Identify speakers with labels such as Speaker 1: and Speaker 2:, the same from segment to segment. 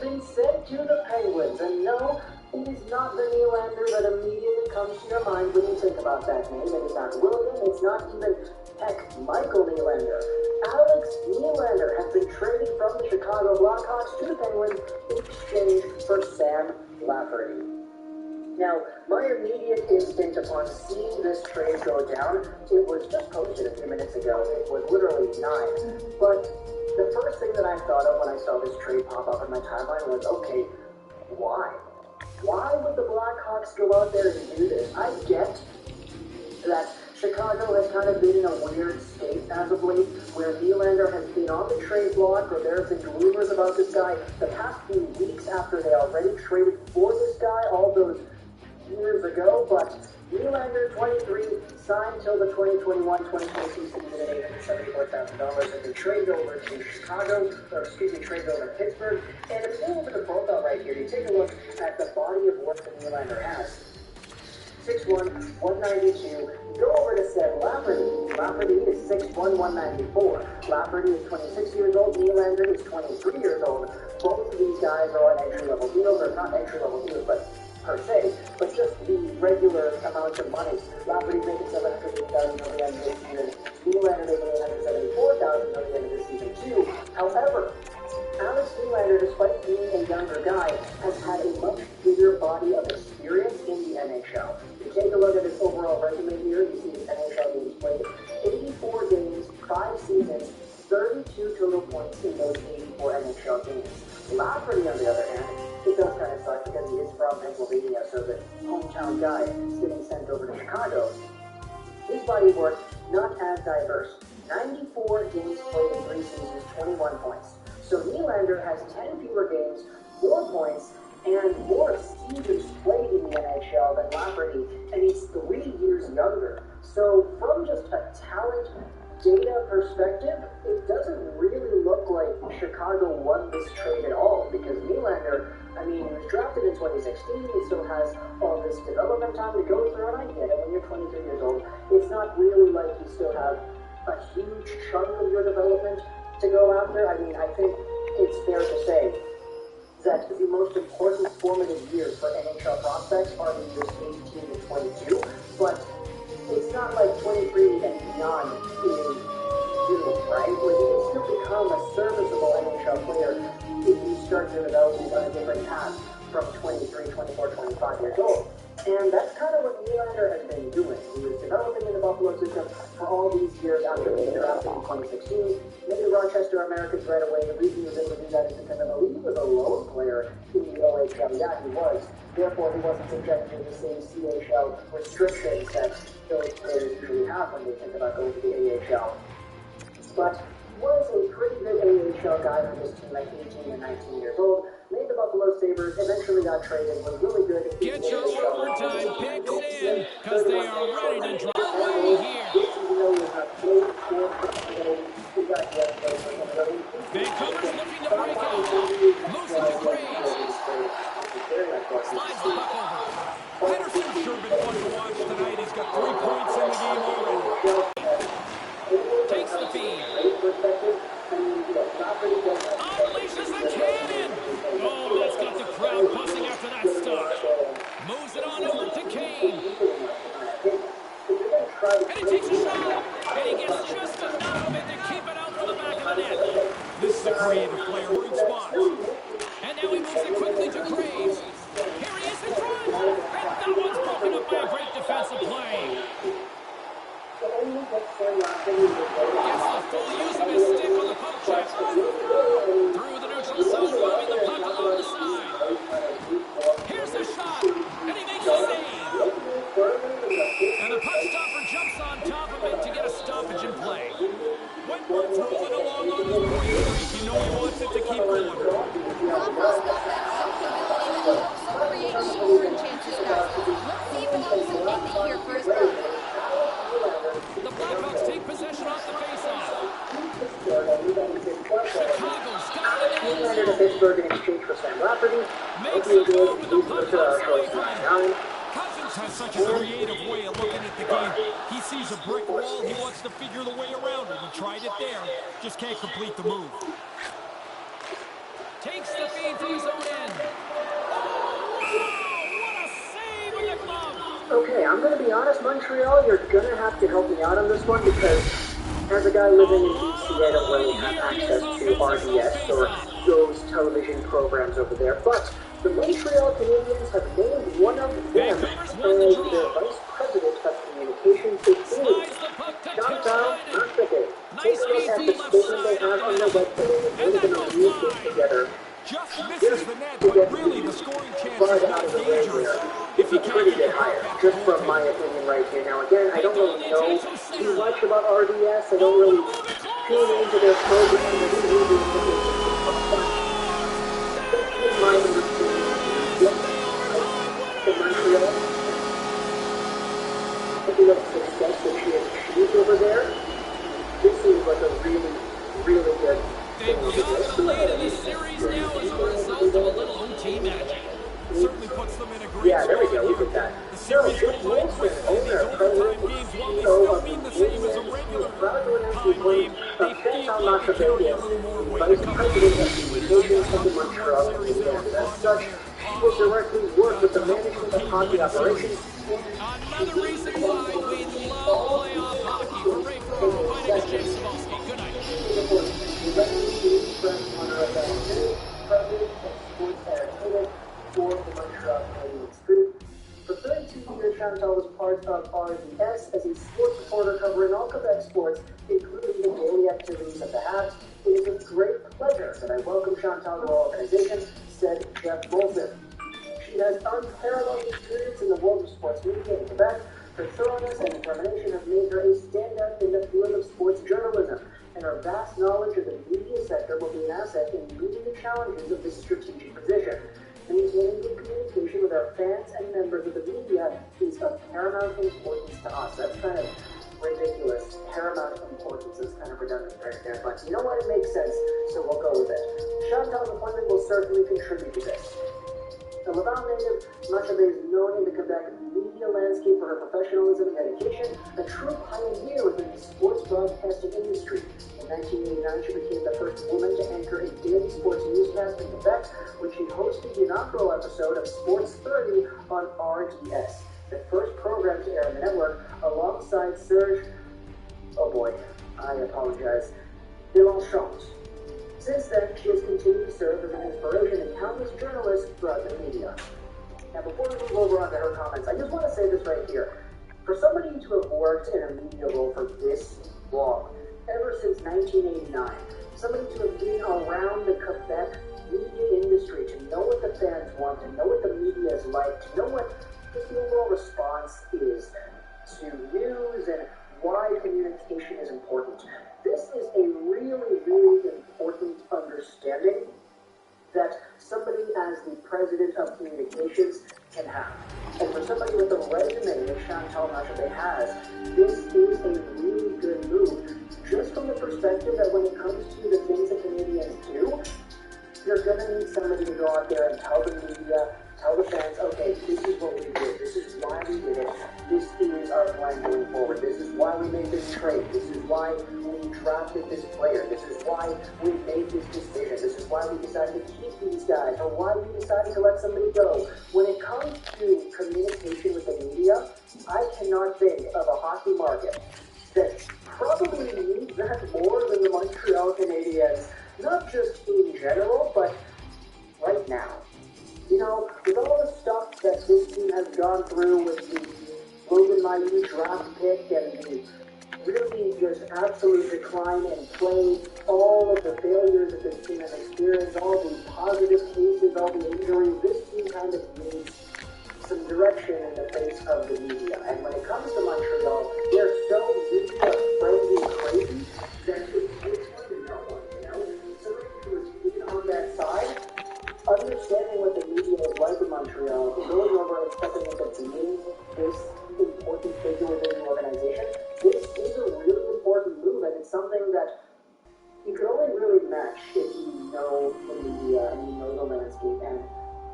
Speaker 1: been sent to the Penguins, and no, it is not the Nylander that immediately comes to your mind when you think about that name. It is not William, it's not even, heck, Michael Nylander. Alex Nylander has been traded from the Chicago Blackhawks to the Penguins in exchange for Sam Lafferty. Now, my immediate instinct upon seeing this trade go down, it was just posted a few minutes ago. It was literally 9. But the first thing that I thought of when I saw this trade pop up in my timeline was, okay, why? Why would the Blackhawks go out there and do this? I get that Chicago has kind of been in a weird state as of late, where Nylander has been on the trade block, or there have been rumors about this guy the past few weeks after they already traded for this guy all those years ago. But Nylander, 23, signed till the 2021-2022 season at $874,000, has been traded over to traded over to Pittsburgh. And if you look at the profile right here, you take a look at the body of work that Nylander has. 6'1", 192. Go over to Sam Lafferty. Lafferty is 6'1", 194. Lafferty is 26 years old. Nylander is 23 years old. Both of these guys are on entry-level deals, or not entry-level deals, but per se, but just the regular amount of money. Lafferty's making $750,000 at the end of this season. Nylander making $874,000 at the end of this season too. However, Alex Nylander, despite being a younger guy, has had a much bigger body of experience in the NHL. You take a look at his overall resume here, you see his NHL games played. 84 games, 5 seasons, 32 total points in those 84 NHL games. Lafferty, on the other hand, it does kind of suck because he is from Pennsylvania, so the hometown guy is getting sent over to Chicago. His body of work, not as diverse. 94 games played in 3 seasons, 21 points. So Nylander has 10 fewer games, 4 points, and more seasons played in the NHL than Lafferty, and he's 3 years younger. So from just a talent data perspective, it doesn't really look like Chicago won this trade at all, because Nylander, I mean, he was drafted in 2016, he still has all this development time to go through, and I get it, when you're 23 years old, it's not really like you still have a huge chunk of your development to go after. I mean, I think it's fair to say that the most important formative years for NHL prospects are in years 18 to 22, but it's not like 23 and beyond is doomed, right? Like, you can still become a serviceable NHL player if you start your development on a different path from 23, 24, 25 years old. And that's kind of what Nylander has been doing. He was developing in the Buffalo system for all these years after being drafted in 2016. Made the Rochester Americans right away. The reason he was able to do that is because I believe he was a lone player in the OHL. Yeah, he was. Therefore, he wasn't subjected to the same CHL restrictions that those players usually have when they think about going to the AHL. But was a pretty good AHL guy for this team at 18 and 19 years old. Made the Buffalo Sabres, eventually got traded, was really good.
Speaker 2: Get your overtime picks in, because they are ready to drop away here. Vancouver's looking to break out. Losing the Graves. Slides the puck over. Henderson's sure been fun to watch tonight. He's got 3 points in the game already. Takes the feed. Unleashes the cannon. Oh, that's got the crowd buzzing after that stop. Moves it on over to Kane. And he takes a shot. And he gets just enough of it to keep it out from the back of the net. This is a creative player. We're in spots. And now he moves it quickly to Graves. Here he is in front. And that one's broken up by a great defensive play. Gets the full use of his stick on the poke check. Through the neutral zone, moving the puck along the side. Here's the shot, and he makes a save. And the puck stopper jumps on top of it to get a stoppage in play. Wentworth's rolling along on this point streak. You know he wants it to keep going.
Speaker 3: Broncos defense also create scoring chances now. Let's see if it helps him end the year for his team.
Speaker 2: The Blackhawks take possession off the faceoff. Chicago's got it in the
Speaker 1: to Pittsburgh in exchange for Sam Lafferty.
Speaker 2: Makes a move with the puck outside line. Cousins has such a creative way of looking at the game. He sees a brick wall, he wants to figure the way around it. He tried it there, just can't complete the move. Takes the feed from his own end. Oh, what a save with the glove.
Speaker 1: Okay, I'm going to be honest, Montreal, you're going to have to help me out on this one because as a guy living in DC, I don't really have access to RDS or those television programs over there. But the Montreal Canadiens have named one of them as their vice president of communications.
Speaker 2: Slides the puck to
Speaker 1: Chantal
Speaker 2: Tillman.
Speaker 1: Marchetti.
Speaker 2: Nice
Speaker 1: Take a
Speaker 2: feed
Speaker 1: look
Speaker 2: to
Speaker 1: at
Speaker 2: the
Speaker 1: the
Speaker 2: left
Speaker 1: statement they
Speaker 2: side.
Speaker 1: have on their website.
Speaker 2: And
Speaker 1: They're
Speaker 2: that
Speaker 1: going to
Speaker 2: goes
Speaker 1: read this
Speaker 2: wide.
Speaker 1: together.
Speaker 4: Just misses the net, but really the scoring chance is not dangerous if
Speaker 1: It's
Speaker 4: he
Speaker 1: a
Speaker 4: can't
Speaker 1: pretty
Speaker 4: get the
Speaker 1: good
Speaker 4: puck
Speaker 1: hire,
Speaker 4: past the
Speaker 1: just from my
Speaker 4: goaltender.
Speaker 1: opinion right here. Now again, I don't really know too much about RDS. I don't
Speaker 2: Oh,
Speaker 1: really
Speaker 2: and a move it
Speaker 1: tune
Speaker 2: close.
Speaker 1: into their programs. I didn't really look into it. That's just my understanding. Yep. The Montreal, looking at the success that she has achieved over there, this seems like a really, really good
Speaker 2: They've
Speaker 1: thing over
Speaker 2: got
Speaker 1: there.
Speaker 2: the lead in the series now as a result of a little OT magic.
Speaker 4: Certainly puts them in a great
Speaker 1: Yeah, there we
Speaker 4: spot
Speaker 1: go. Look
Speaker 4: here.
Speaker 1: at that.
Speaker 4: The
Speaker 1: So,
Speaker 4: series
Speaker 1: Jeff
Speaker 4: go by
Speaker 1: Wilson,
Speaker 4: quickly in these
Speaker 1: owner,
Speaker 4: overtime
Speaker 1: president,
Speaker 4: games. While they
Speaker 1: CEO
Speaker 4: still
Speaker 1: of
Speaker 4: mean
Speaker 1: the
Speaker 4: the same as a
Speaker 1: Canadiens,
Speaker 4: regular
Speaker 1: proud to announce the
Speaker 4: time game,
Speaker 1: appointment
Speaker 4: they
Speaker 1: of
Speaker 4: feel
Speaker 1: Chantal
Speaker 4: like they carry a
Speaker 1: Marchetti,
Speaker 4: little more
Speaker 1: the
Speaker 4: weight. A
Speaker 1: vice
Speaker 4: couple of
Speaker 1: president of
Speaker 4: OT winners in
Speaker 1: communications
Speaker 4: that
Speaker 1: of the
Speaker 4: 1-1
Speaker 1: Montreal
Speaker 4: series there are
Speaker 1: Canadiens. As such,
Speaker 4: positive,
Speaker 1: she will directly work with the
Speaker 4: to help
Speaker 1: management
Speaker 4: their
Speaker 1: of
Speaker 4: team
Speaker 1: hockey
Speaker 4: win a series.
Speaker 1: operations.
Speaker 2: Another reason why we love playoff hockey. For Ray Ferraro, my name is Jay Cebulski. Good night.
Speaker 1: President of Sports Entertainment for the Montreal Canadiens group. For 32 years, Chantal was part of RDS as a sports reporter covering all Quebec sports, including the daily activities of the Habs. It is a great pleasure that I welcome Chantal to our organization, said Jeff Wilson. She has unparalleled experience in the world of sports media in Quebec. Her thoroughness and determination have made her a standout in the field of sports journalism, and her vast knowledge of the media sector will be an asset in meeting the challenges of this strategic position. Maintaining good communication with our fans and members of the media is of paramount importance to us. That's kind of ridiculous. Paramount importance is kind of redundant right there, but you know what? It makes sense, so we'll go with it. Chantal's appointment will certainly contribute to this. A Laval native, Marchetti is known in the Quebec media landscape for her professionalism and dedication, a true pioneer within the sports broadcasting industry. In 1989, she became the first woman to anchor a daily sports newscast in Quebec when she hosted the inaugural episode of Sports 30 on RDS, the first program to air on the network, alongside Serge, oh boy, I apologize, Delanchant. Since then, she has continued to serve as an inspiration to countless journalists throughout the media. Now, before we move over onto her comments, I just want to say this right here. For somebody to have worked in a media role for this long, ever since 1989, somebody to have been around the Quebec media industry, to know what the fans want, to know what the media is like, to know what just the overall response is to news and why communication is important. This is a really, really important understanding that somebody as the president of communications can have. And for somebody with a resume that Chantal Marchetti has, this is a really good move, just from the perspective that when it comes to the things that Canadians do, you're going to need somebody to go out there and tell the media, tell the fans, okay, this is what we did, this is why we did it, this is our plan going forward, this is why we made this trade, this is why we drafted this player, this is why we made this decision, this is why we decided to keep these guys, or why we decided to let somebody go. When it comes to communication with the media, I cannot think of a hockey market that probably needs that more than the Montreal Canadiens, not just in general, but right now. You know, with all the stuff that this team has gone through with the Logan Mailloux draft pick and the really just absolute decline in play, all of the failures that this team has experienced, all the positive cases, all the injuries, this team kind of needs some direction in the face of the media. And when it comes to Montreal, they're so media-friendly and crazy that it's hard to know one, you know? Somebody who has been on that side, understanding what the media is like in Montreal, going over and stepping into being this important figure within the organization, this is a really important move, and it's something that you can only really match if you know the media and you know the landscape, and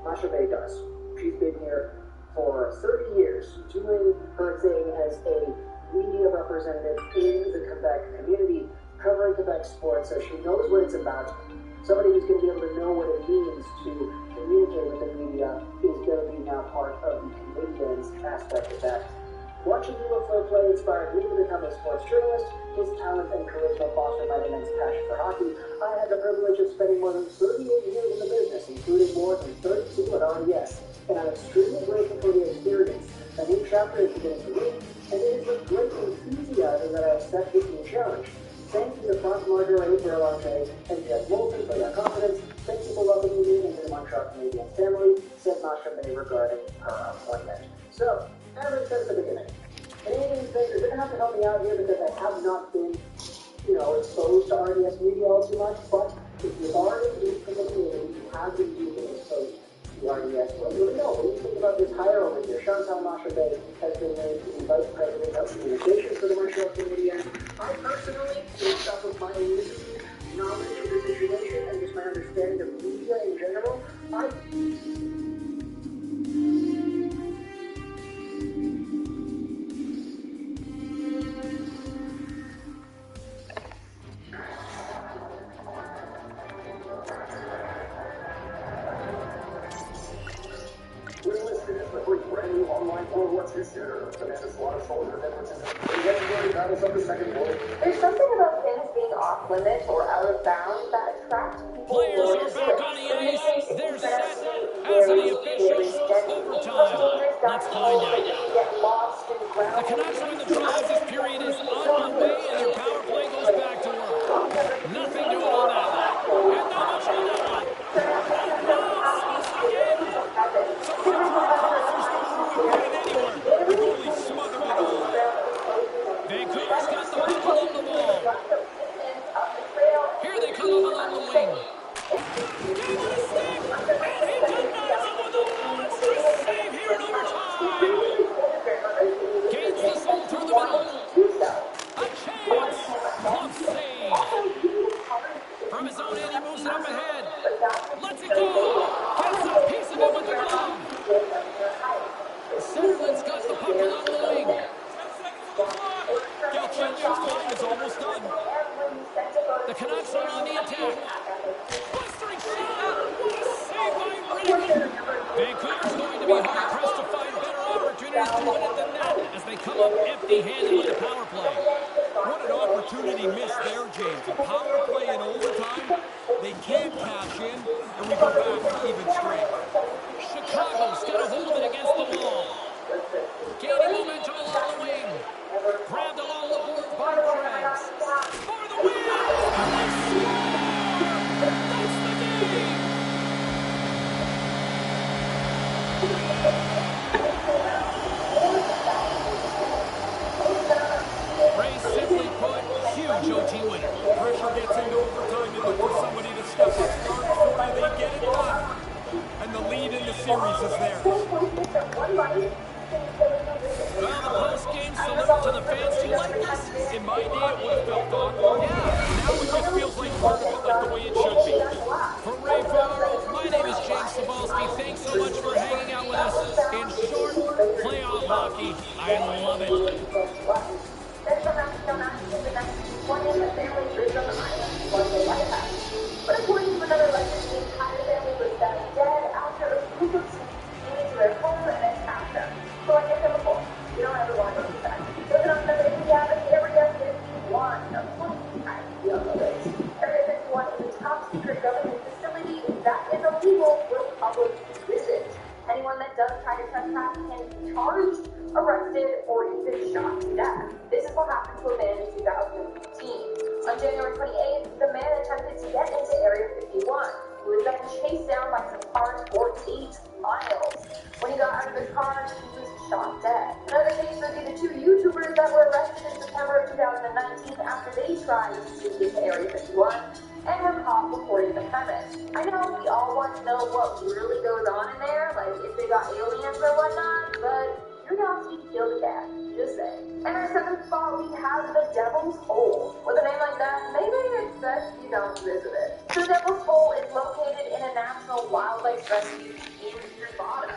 Speaker 1: Marchetti does. She's been here for 30 years, doing her thing as a media representative in the Quebec community, covering Quebec sports, so she knows what it's about. Somebody who's going to be able to know what it means to communicate with the media is going to be now part of the comedian's aspect of that. Watching Eagle Flair play inspired me to become a sports journalist. His talent and charisma fostered my immense passion for hockey. I had the privilege of spending more than 38 years in the business, including more than 32 at RDS, and I'm extremely grateful for the experience. A new chapter is beginning for me, and it is with great enthusiasm that I accept this new challenge. Thank you to Frank Marguerite Berlange and Jeff Wilson for their confidence. Thank you for welcoming me into the Montreal Canadiens family, said Masha May regarding her appointment. So, as I said at the beginning, Canadian fans are going to have to help me out here because I have not been, exposed to RDS media all too much, but if you've already been from the community, you have been being exposed to RDS. Well, you know, what do you think about this hire over here? Chantal Masha May has been named the Vice President of Communications for the Montreal Canadiens. I personally, based off of my limited knowledge of the situation and just my understanding of media in general,
Speaker 5: There's something about things being off limits or out of bounds that attract people.
Speaker 2: Players are back on the ice. They're set. As are the officials. Overtime. Let's find out. The Canucks are in the draw as this period is underway, and their power play goes back to work. Nothing doing on that one. And not much on that one. Now, close again. So here's where Carter's score would get it anywhere. The goalie smothered the goal. Vancouver's got the puck along the wall. Here they come up along the wing. Game on his stick, and he denies it with a monstrous save here in overtime. Gains the zone through the middle. A chance. Glove save. From his own end, he moves it up ahead. Lets it go. Gets a piece of it with the glove. Centerland's got the puck along the wing. 10 seconds on the clock. Galchenyuk's time is almost done. The Canucks are on the attack. Blistering shot. What a save by Riddick. Vancouver's going to be hard-pressed to find better opportunities to win it than that as they come up empty-handed with a power play.
Speaker 4: What an opportunity missed there, James. A power play in overtime. They can't cash in, and we go back to even strength.
Speaker 2: Chicago's got a hold of it against the wall. Gaining momentum along the wing. Grabbed along the board by Krebs. For the win! And they score! That's the game! Ray simply put, huge OT winner.
Speaker 4: Pressure gets into overtime and look for somebody to step up start for you. They get it done. And the lead in the series is there.
Speaker 2: Well, the post-game salute to the fans. Do you like this?
Speaker 4: In my day, it would have felt awkward.
Speaker 2: Yeah.
Speaker 4: Now it just feels like part of it, like the way it should be.
Speaker 2: For Ray Favaro, my name is James Cebulski. Thanks so much for hanging out with us. In short, playoff hockey. I love it.
Speaker 5: But according to another legend, the entire family was found dead after a group of came into their home and attacked them. So like I said before, you don't ever want to go to that. Looking on the Indianapolis Area 51, Area 51 is a top secret government facility that is illegal for public visit. Anyone that does try to trespass can be charged, arrested, or even shot to death. This is what happened to a man in 2015. On January 28th, the man attempted to get into Area 51. He was then chased down by some cars for 8 miles. When he got out of his car, he was shot dead. Another case would be the 2 YouTubers that were arrested in September of 2019 after they tried to sneak into Area 51 and were caught reporting the premise. I know we all want to know what really goes on in there, like if they got aliens or whatnot, but curiosity killed the cat. Just saying. And our 7th spot, we have the Devil's Hole. With a name like that, maybe you expect you don't visit it. The Devil's Hole is located in a national wildlife refuge in Nevada.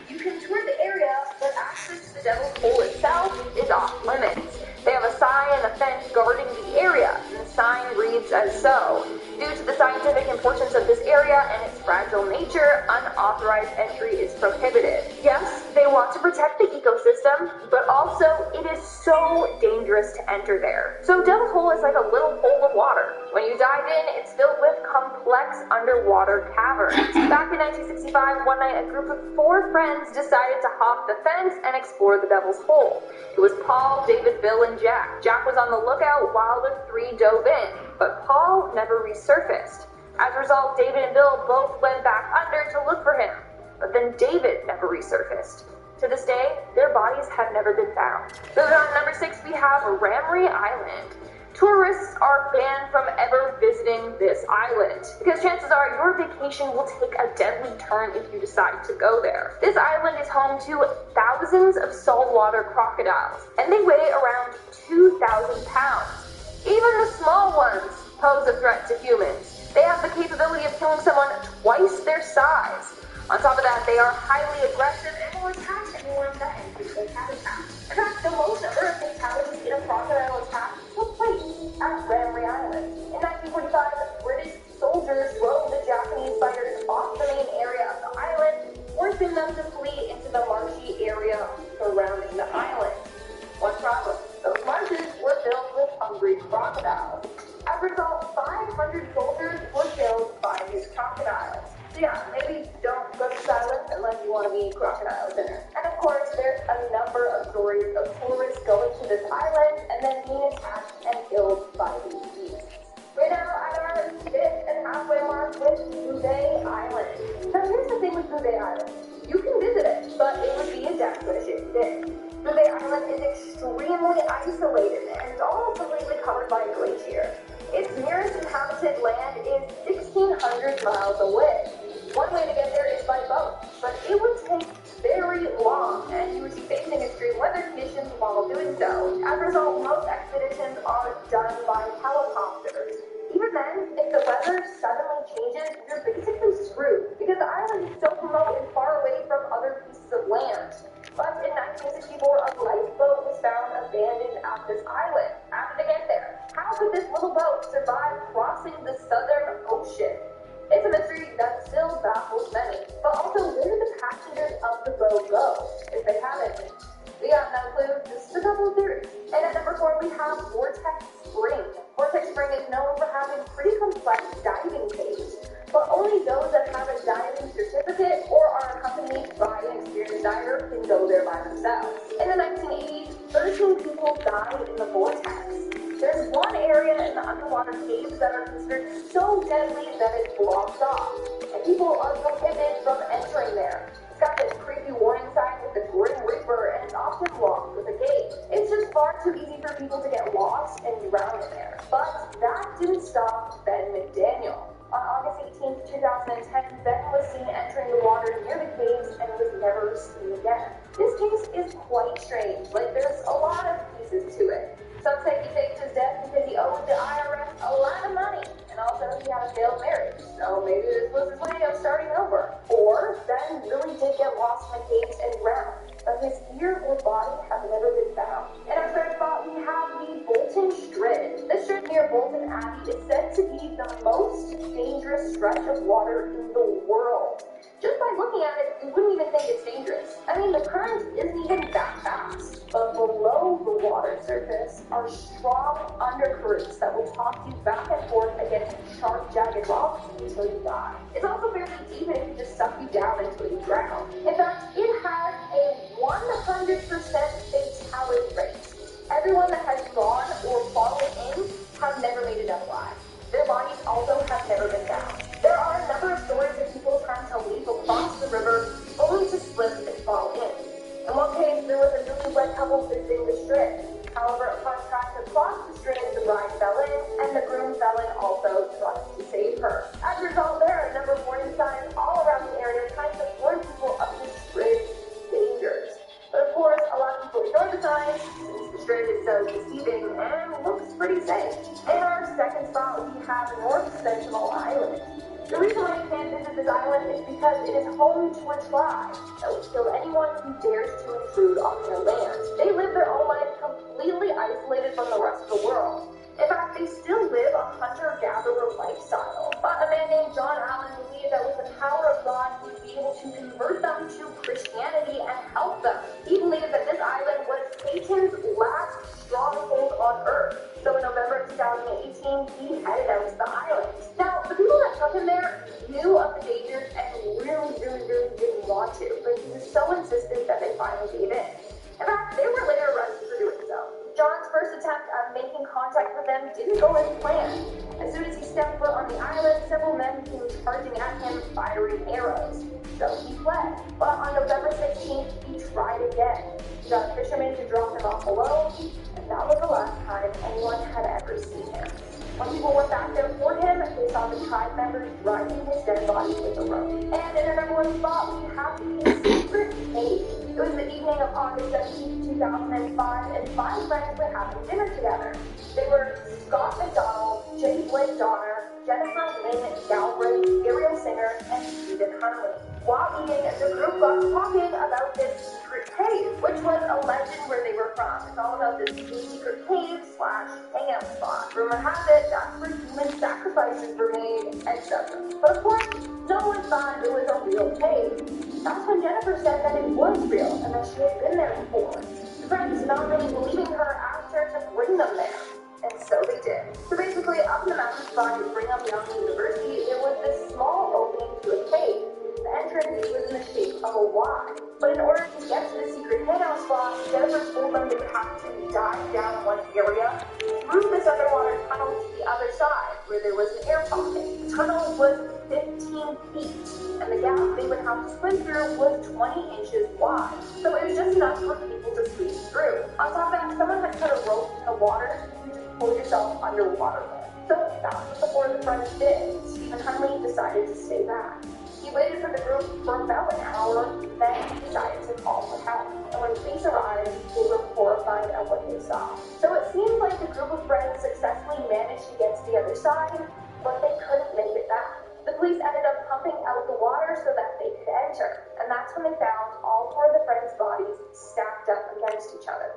Speaker 5: You can tour the area, but access to the Devil's Hole itself is off limits. They have a sign and a fence guarding the area, and the sign reads as so. Due to the scientific importance of this area and its fragile nature, unauthorized entry is prohibited. Yes, they want to protect the ecosystem, but also it is so dangerous to enter there. So Devil's Hole is like a little hole of water. When you dive in, it's filled with complex underwater caverns. Back in 1965, one night a group of 4 friends decided to hop the fence and explore the Devil's Hole. It was Paul, David, Bill, and Jack. Jack was on the lookout while the 3 dove in, but Paul never resurfaced. As a result, David and Bill both went back under to look for him, but then David never resurfaced. To this day, their bodies have never been found. Moving on to number 6, we have Ramree Island. Tourists are banned from ever visiting this island because chances are your vacation will take a deadly turn if you decide to go there. This island is home to thousands of saltwater crocodiles, and they weigh around 2,000 pounds. Even the small ones pose a threat to humans. They have the capability of killing someone twice their size. On top of that, they are highly aggressive and will attack anyone that enters their habitat. In fact, the most number of fatalities in a crocodile attack took place at Ramree Island. In 1945, British soldiers drove the Japanese fighters off the main area of the island, forcing them to flee into the marshy area surrounding the island. One problem, those marshes were filled with hungry crocodiles. As a result, 500 soldiers were killed by these crocodiles. So yeah, maybe don't go to this island unless you want to be crocodile dinner. And of course, there's a number of stories of tourists going to this island and then being attacked and killed by these beasts. We're now at our 5th and halfway mark with Bouvet Island. Now here's the thing with Bouvet Island. You can visit it, but it would be a death wish if you did. Bouvet Island is extremely isolated and it's almost completely covered by a glacier. Its nearest inhabited land is 1,600 miles away. One way to get there is by boat, but it would take very long and you would be facing extreme weather conditions while doing so. As a result, most expeditions are done by helicopters. Even then, if the weather suddenly changes, you're basically screwed because the island is so remote and far away from other pieces of land. But in 1964, a lifeboat was found abandoned at this island. How did it get there? How could this little boat survive crossing the Southern Ocean? It's a mystery that still baffles many. But also, where did the passengers of the boat go, if they have any? We got no clue, just a couple of theories. And at number 4, we have Vortex Spring. Vortex Spring is known for having pretty complex diving caves, but only those that have a diving certificate or are accompanied by an experienced diver can go there by themselves. In the 1980s, 13 people died in the vortex. There's one area in the underwater caves that are considered so deadly that it's blocked off, and people are prohibited from entering there. It's got this creepy warning sign with the Grim Reaper, and it's often locked with a gate. It's just far too easy for people to get lost and drown in there. But that didn't stop Ben McDaniel. On August 18, 2010, Ben was seen entering the water near the caves and was never seen again. This case is quite strange. Like, there's a lot of pieces to it. Some say he faked his death because he owed the IRS a lot of money, and also he had a failed marriage, so maybe this was his way of starting over. Or Ben really did get lost in the caves and drowned, but his ear or body have never been found. In our third spot, we have the Bolton Strid. This strid near Bolton Abbey is said to be the most dangerous stretch of water in the world. Just by looking at it, you wouldn't even think it's dangerous. I mean, the current isn't even that fast. But below the water surface are strong undercurrents that will toss you back and forth against sharp, jagged rocks until you die. It's also fairly deep and it can just suck you down until you drown. In fact, it has a 100% fatality rate. Everyone that has gone or fallen in have never made it out alive. Their bodies also have never been found. There are a number of stories of people trying to leap across the river only to slip and fall in. In one case, there was a newlywed couple visiting the Strid. However, upon trying to cross the Strid, the bride fell in, and the groom fell in also trying to save her. As a result, there are a number of warning signs all around the area trying to warn people of the Strid's dangers. But of course, a lot of people ignore the signs since the Strid is so deceiving and looks pretty safe. In our second spot, we have North Sentinel Island. The reason why you can't visit this island is because it is home to a tribe that will kill anyone who dares to intrude on their land. They live their own life completely isolated from the rest of the world. In fact, they still live a hunter-gatherer lifestyle. But a man named John Allen believed that with the power of God, he would be able to convert them to Christianity and help them. He believed that this island was Satan's last stronghold on Earth. So in November of 2018, he headed out to the island. Now, the people that took him there knew of the dangers and really didn't want to, but he was so insistent that they finally gave in. In fact, they were later arrested for doing so. John's first attempt at making contact with them didn't go as planned. As soon as he stepped foot on the island, several men came charging at him, firing arrows. So he fled. But on November 16th, he tried again. He got a fisherman to drop him off below, and that was the last time anyone had ever seen him. When people went back there for him, they saw the tribe members driving his dead body with a rope. And in our number one spot, we have the secret cave. It was the evening of August 17, 2005, and 5 friends were having dinner together. They were Scott McDonald, Jay Blake Donner, Jennifer Lynn Galbraith, Ariel Singer, and Stephen Hunley. While eating, the group got talking about this secret cave, which was a legend where they were from. It's all about this secret cave / hangout spot. Rumor has it that's where human sacrifices were made, etc. But of course, no one thought it was a real cave. That's when Jennifer said that it was real and that she had been there before. The friends, not really believing her, asked her to bring them there. And so they did. So basically, up in the mountains by Brigham Young University, there was this small opening to a cave. The entrance was in the shape of a Y. But in order to get to the secret hangout spot, Jennifer told them they would have to dive down one area through this underwater tunnel to the other side, where there was an air pocket. The tunnel was 15 feet, and the gap they would have to swim through was 20 inches wide. So it was just enough for people to squeeze through. On top of that, someone had put a rope in the water to just pull yourself underwater with. So that's what the 4 of the friends did. Stephen Hunley decided to stay back. He waited for the group for about an hour, then he decided to call for help. And when police arrived, they were horrified at what they saw. So it seemed like the group of friends successfully managed to get to the other side, but they couldn't make it back. The police ended up pumping out the water so that they could enter, and that's when they found all 4 of the friends' bodies stacked up against each other.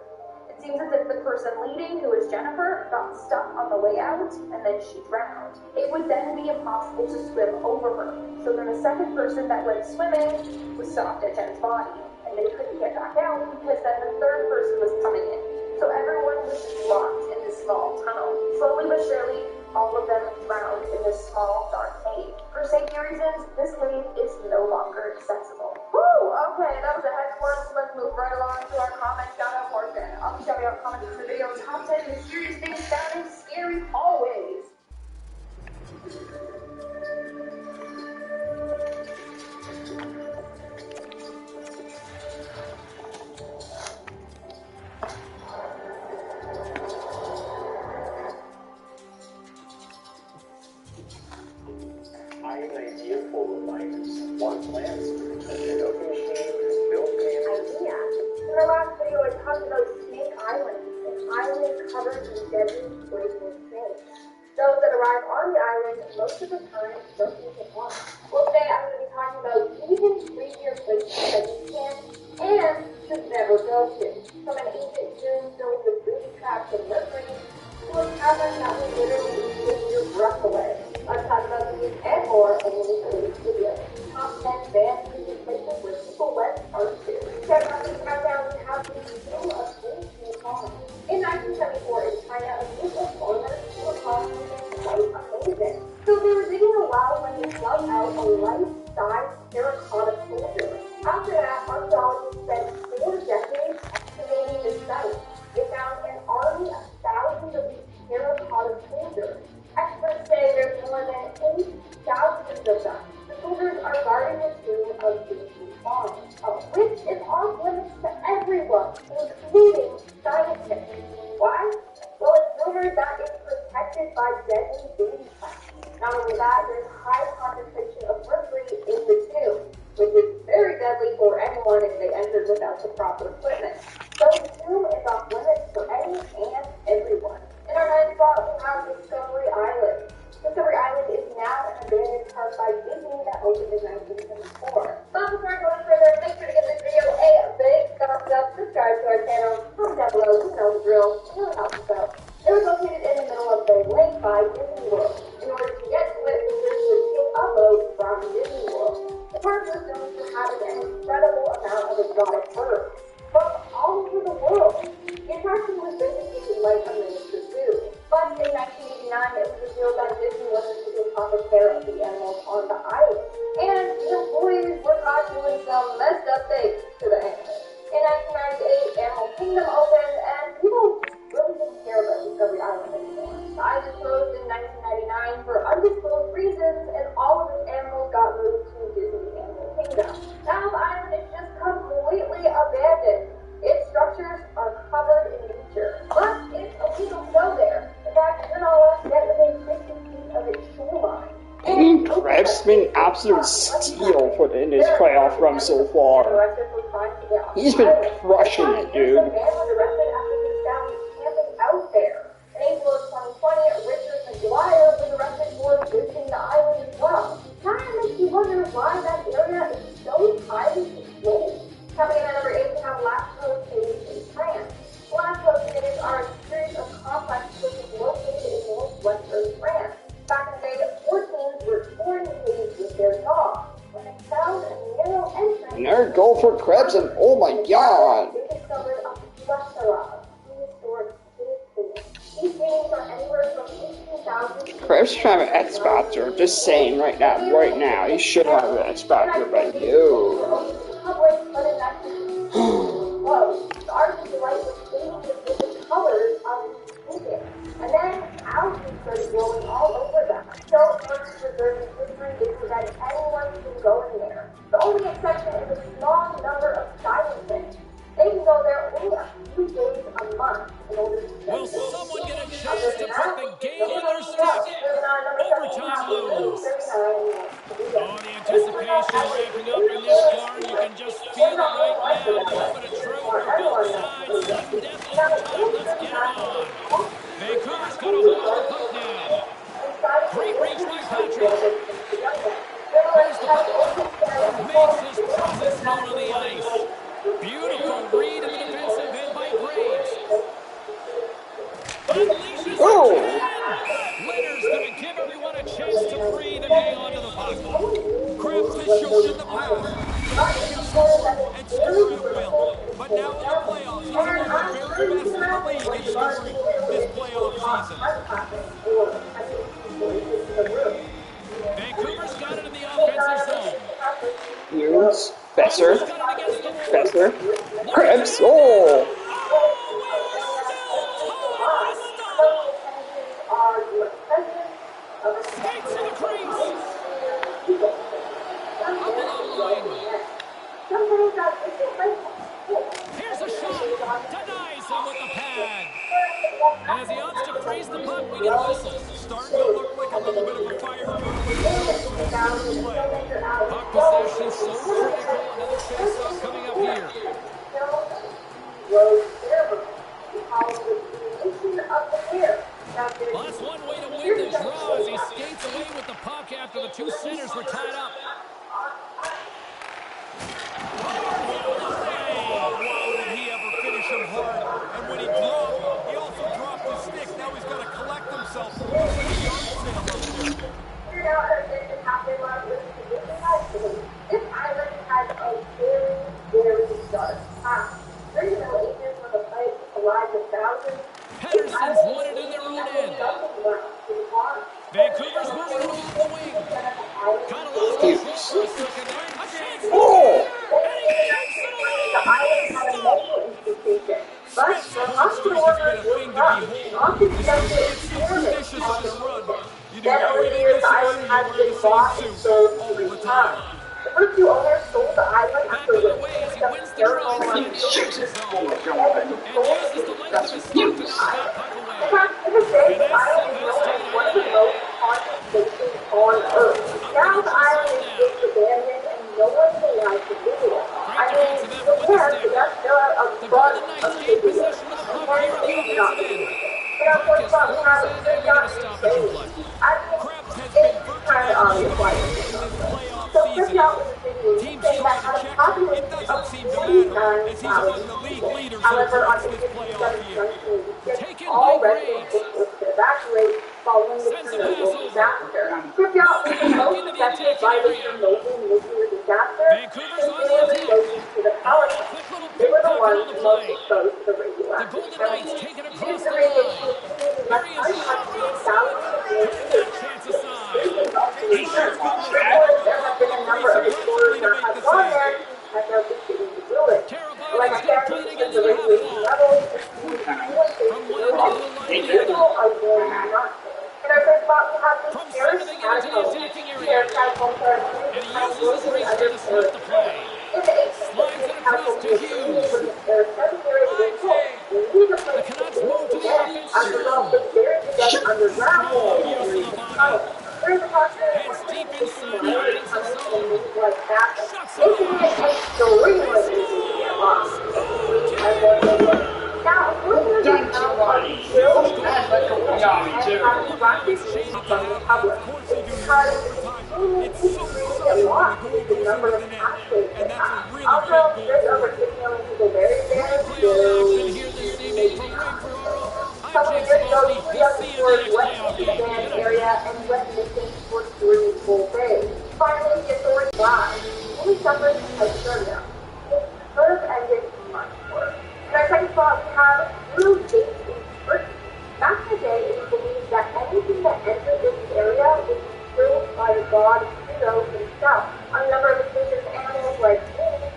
Speaker 5: It seems as if the person leading, who was Jennifer, got stuck on the way out, and then she drowned. It would then be impossible to swim over her. So then the second person that went swimming was stopped at Jen's body, and they couldn't get back out because then the third person was coming in. So everyone was just locked in this small tunnel. Slowly but surely, all of them drowned in this small, dark cave. For safety reasons, this cave is no longer accessible. Woo! Okay, that was a head one, so let's move right along to our comment shout-out portion. I'll be shouting out comments in the video. Top 10 mysterious things found in scary hallways.
Speaker 1: I have an idea for reminders. Want plants? An open machine? Build plans?
Speaker 5: Idea. In our last video, I talked about Snake Island, an island covered in deadly poisonous snakes. Those that arrive on the island most of the time don't even want. Well, today I'm going to be talking about even creepier places that you can and should never go to. From an ancient tomb filled with booby traps and mercury to a cavern that will literally take your breath away. I'm talking about these and more in this video. Top 10 banned creepy places where people went are to. Check out this countdown. We have the tomb of ancient Kong. In 1974 in China, a group of foreigners were calling it quite amazing. So they were digging a well when they dug out a life-size terracotta soldier. After that, archaeologists spent 4 decades excavating the site. They found an army of thousands of these terracotta soldiers. Experts say there's more than 8,000 of them. The soldiers are guarding the tomb of ancient Kong, which is off limits to everyone, including scientists. Why? Well, it's rumored that it's protected by deadly baby plants. Not only that, there's high concentration of mercury in the tomb, which is very deadly for anyone if they entered without the proper equipment. So the tomb is off limits for any and everyone. In our ninth spot, we have Discovery Island. Discovery Island is now an abandoned park by Disney that opened in 1974. But before I go any further, make sure to give this video a big thumbs up, subscribe to our channel, comment down below, you know the drill, it really helps us out. It was located in the middle of
Speaker 6: absolute steal in his playoff run so far. He's been crushing it, dude.
Speaker 5: The man was arrested after he was found camping out there. In April of 2020, Richard McGuire was arrested for visiting the island as well. Kind of makes you wonder why that area is so highly controlled. Coming in at number 8, we have Lactose Cities in France. Lactose Cities are a series of complex cities located in northwestern France. Back in the day, 4 teens were touring the cities with their dogs. When they found a narrow entrance,
Speaker 6: Nerd go for Krebs and oh my god.
Speaker 5: they discovered a plethora of prehistoric cave paintings. These paintings are anywhere from 18,000
Speaker 6: Krebs should have an X Factor. Just saying right now. He should have an X Factor, but yo.
Speaker 5: public, but in that close. The artist delight was painting the vivid colors of these paintings. And then algae started growing all over them. So in order to preserve its history, they prevent anyone from going there. The only exception is a small number of scientists. They can go there only a few days a month in order to
Speaker 2: Will
Speaker 5: study.
Speaker 2: someone get a chance to put the game on their stick? Overtime lose. Oh, the anticipation ramping up in this barn. You can just feel it right now. A moment of truth for both sides. Sudden death overtime. Let's get it on. Vancouver's got a hold of the puck now. Great reach by Patrick. Here's the puck. Makes his presence known on the ice. Beautiful read in the defensive end by Graves. Unleashes the cannon. Leonard's going to give everyone a chance to breathe and hang on to the puck.
Speaker 4: Krebs has shown in the past that he can score and score at will. But now in the playoffs, he's among the very best in the league in scoring this playoff season.
Speaker 2: Vancouver's got it in the offensive zone.
Speaker 6: Hughes, Besser, Krebs, oh!
Speaker 2: Skates to the crease. Up below the line. Here's a shot. Denies him with the pad. As he opts to freeze the puck, we get a whistle.
Speaker 4: Starting to look like a little bit of a fire drill when it comes to play.
Speaker 2: Puck possession so critical. Another face-off coming up here. Well, that's one way to win the draw as he skates away with the puck after the two centers were tied up.
Speaker 4: Wow, did he ever finish him hard. And when he dropped, he also dropped his stick. Now he's got to collect himself. Looks like a yard sale up there.
Speaker 5: This island has a very, very dark past. During the Middle Ages, when the place arrived with thousands,
Speaker 2: Henderson's won it in their own end. Vancouver's moving it off the wing. Kind of lost control for a second there. A chance to
Speaker 6: Oh!
Speaker 2: and he shoots it away.
Speaker 5: But the hospital workers were not often
Speaker 4: Superstitious on the run. You do
Speaker 5: that over the
Speaker 4: everything
Speaker 5: years,
Speaker 4: you
Speaker 5: the island has been bought and sold
Speaker 4: all the
Speaker 5: 3
Speaker 4: time.
Speaker 5: times. The first 2 owners sold the island
Speaker 2: Back
Speaker 5: after
Speaker 2: on the
Speaker 5: winning
Speaker 2: way as he wins the
Speaker 5: their
Speaker 2: draw
Speaker 5: own
Speaker 2: inside the offensive zone. And uses the length of his stick to knock that puck away.
Speaker 5: In fact, to this day, the island is known as one of the most haunted places on Earth. Now the island is just abandoned and no one's allowed to visit it. I mean, the parents, that's still a
Speaker 2: The
Speaker 5: bunch
Speaker 2: Golden
Speaker 5: of
Speaker 2: Knights gain
Speaker 5: people.
Speaker 2: possession of the puck here in the offensive end.
Speaker 5: But our
Speaker 2: Puck is
Speaker 5: first thought
Speaker 2: forced
Speaker 5: was
Speaker 2: in, and we get a stoppage in play.
Speaker 5: I mean,
Speaker 4: Krebs has
Speaker 5: it's
Speaker 4: been
Speaker 5: kind of obvious why
Speaker 4: in
Speaker 5: it's
Speaker 4: this playoff
Speaker 5: so Chris
Speaker 4: season.
Speaker 5: out with the city
Speaker 4: Teams
Speaker 5: saying
Speaker 4: try
Speaker 5: that
Speaker 4: to
Speaker 5: out of
Speaker 4: check him.
Speaker 5: population
Speaker 4: It doesn't
Speaker 5: of
Speaker 4: seem to matter as he's
Speaker 5: 49,000.
Speaker 4: among the league leaders in
Speaker 5: However, on
Speaker 4: points
Speaker 5: the
Speaker 4: this playoff year.
Speaker 2: Taken
Speaker 5: all
Speaker 2: by
Speaker 5: residents
Speaker 2: Graves.
Speaker 5: were to evacuate following the
Speaker 2: Sends the
Speaker 5: Chernobyl
Speaker 2: pass over.
Speaker 5: disaster. Chris out was the most
Speaker 2: Into the
Speaker 5: affected
Speaker 2: attacking
Speaker 5: by the
Speaker 2: area.
Speaker 5: Chernobyl nuclear disaster
Speaker 2: Vancouver's
Speaker 5: since
Speaker 2: on
Speaker 5: they
Speaker 2: the
Speaker 5: were
Speaker 2: attack.
Speaker 5: closest to the power plant.
Speaker 2: Quick little
Speaker 5: They were the
Speaker 2: pickpocket
Speaker 5: ones
Speaker 2: on the
Speaker 5: most
Speaker 2: play.
Speaker 5: exposed to the
Speaker 2: The
Speaker 5: radioactive
Speaker 2: Golden
Speaker 5: chemicals.
Speaker 2: Knights take it across
Speaker 5: Since
Speaker 2: the
Speaker 5: the
Speaker 2: line.
Speaker 5: radiation is
Speaker 2: Here he is, shot right side. Putting that chance aside.
Speaker 5: there have been a number of explorers that have gone there and have now continued to do it. Like I
Speaker 2: Teravainen's
Speaker 5: said,
Speaker 2: going to play it again
Speaker 5: the
Speaker 2: to the half
Speaker 5: radiation
Speaker 2: wall.
Speaker 5: levels
Speaker 2: From one end of the line to the
Speaker 5: people
Speaker 2: other.
Speaker 5: are going nuts. In our first spot, we have the
Speaker 2: From
Speaker 5: Paris
Speaker 2: center, they get into the
Speaker 5: Catacombs.
Speaker 2: attacking area.
Speaker 5: Paris Catacombs are
Speaker 2: And he uses his reach to disrupt the play.
Speaker 5: in the 18th
Speaker 2: Slides it across to Hughes.
Speaker 5: The
Speaker 2: Canucks move to the offensive zone.
Speaker 5: underground.
Speaker 2: Use of the body. Heads deep inside the offensive zone.
Speaker 5: making it extremely easy to get lost. And then they did. Now, listeners
Speaker 6: Done
Speaker 5: of
Speaker 6: to
Speaker 5: Town are
Speaker 6: Ronnie.
Speaker 5: still
Speaker 6: That's like a Yami
Speaker 5: and
Speaker 6: too.
Speaker 5: have practiced
Speaker 4: It's shaped to
Speaker 5: from the
Speaker 4: have, and
Speaker 5: public.
Speaker 4: of course they
Speaker 5: It's
Speaker 4: do
Speaker 5: because
Speaker 4: in
Speaker 5: it's
Speaker 4: overtime.
Speaker 5: extremely
Speaker 4: It's
Speaker 5: easy
Speaker 4: so
Speaker 5: for you to get
Speaker 4: exciting when a
Speaker 5: lost
Speaker 4: goal
Speaker 5: with the
Speaker 4: goes
Speaker 5: number
Speaker 4: into
Speaker 5: of
Speaker 4: the net,
Speaker 5: passes
Speaker 4: and
Speaker 5: they
Speaker 4: that's a
Speaker 5: have.
Speaker 4: really
Speaker 5: Also,
Speaker 4: big goal
Speaker 5: there's
Speaker 4: for
Speaker 5: over
Speaker 4: them.
Speaker 5: 6 million people there today,
Speaker 4: Great playoff action
Speaker 5: so
Speaker 4: here this evening
Speaker 5: maybe
Speaker 4: from
Speaker 5: not.
Speaker 4: Wayne
Speaker 5: A
Speaker 4: I'm
Speaker 5: couple of
Speaker 4: James
Speaker 5: years ago,
Speaker 4: Cebulski.
Speaker 5: two
Speaker 4: We'll
Speaker 5: young
Speaker 4: see you in the
Speaker 5: explorers
Speaker 4: next
Speaker 5: went to
Speaker 4: playoff
Speaker 5: the
Speaker 4: game.
Speaker 5: sand
Speaker 4: Good night.
Speaker 5: area and went missing for 3 full days. Finally, the authorities arrived. Only suffered hypothermia. It could have ended much worse. In our second spot, we have blue gates in Turkey. Back in the day, it was believed that anything that entered this area would be killed by the god Pluto himself. On a number of vicious animals like wolves,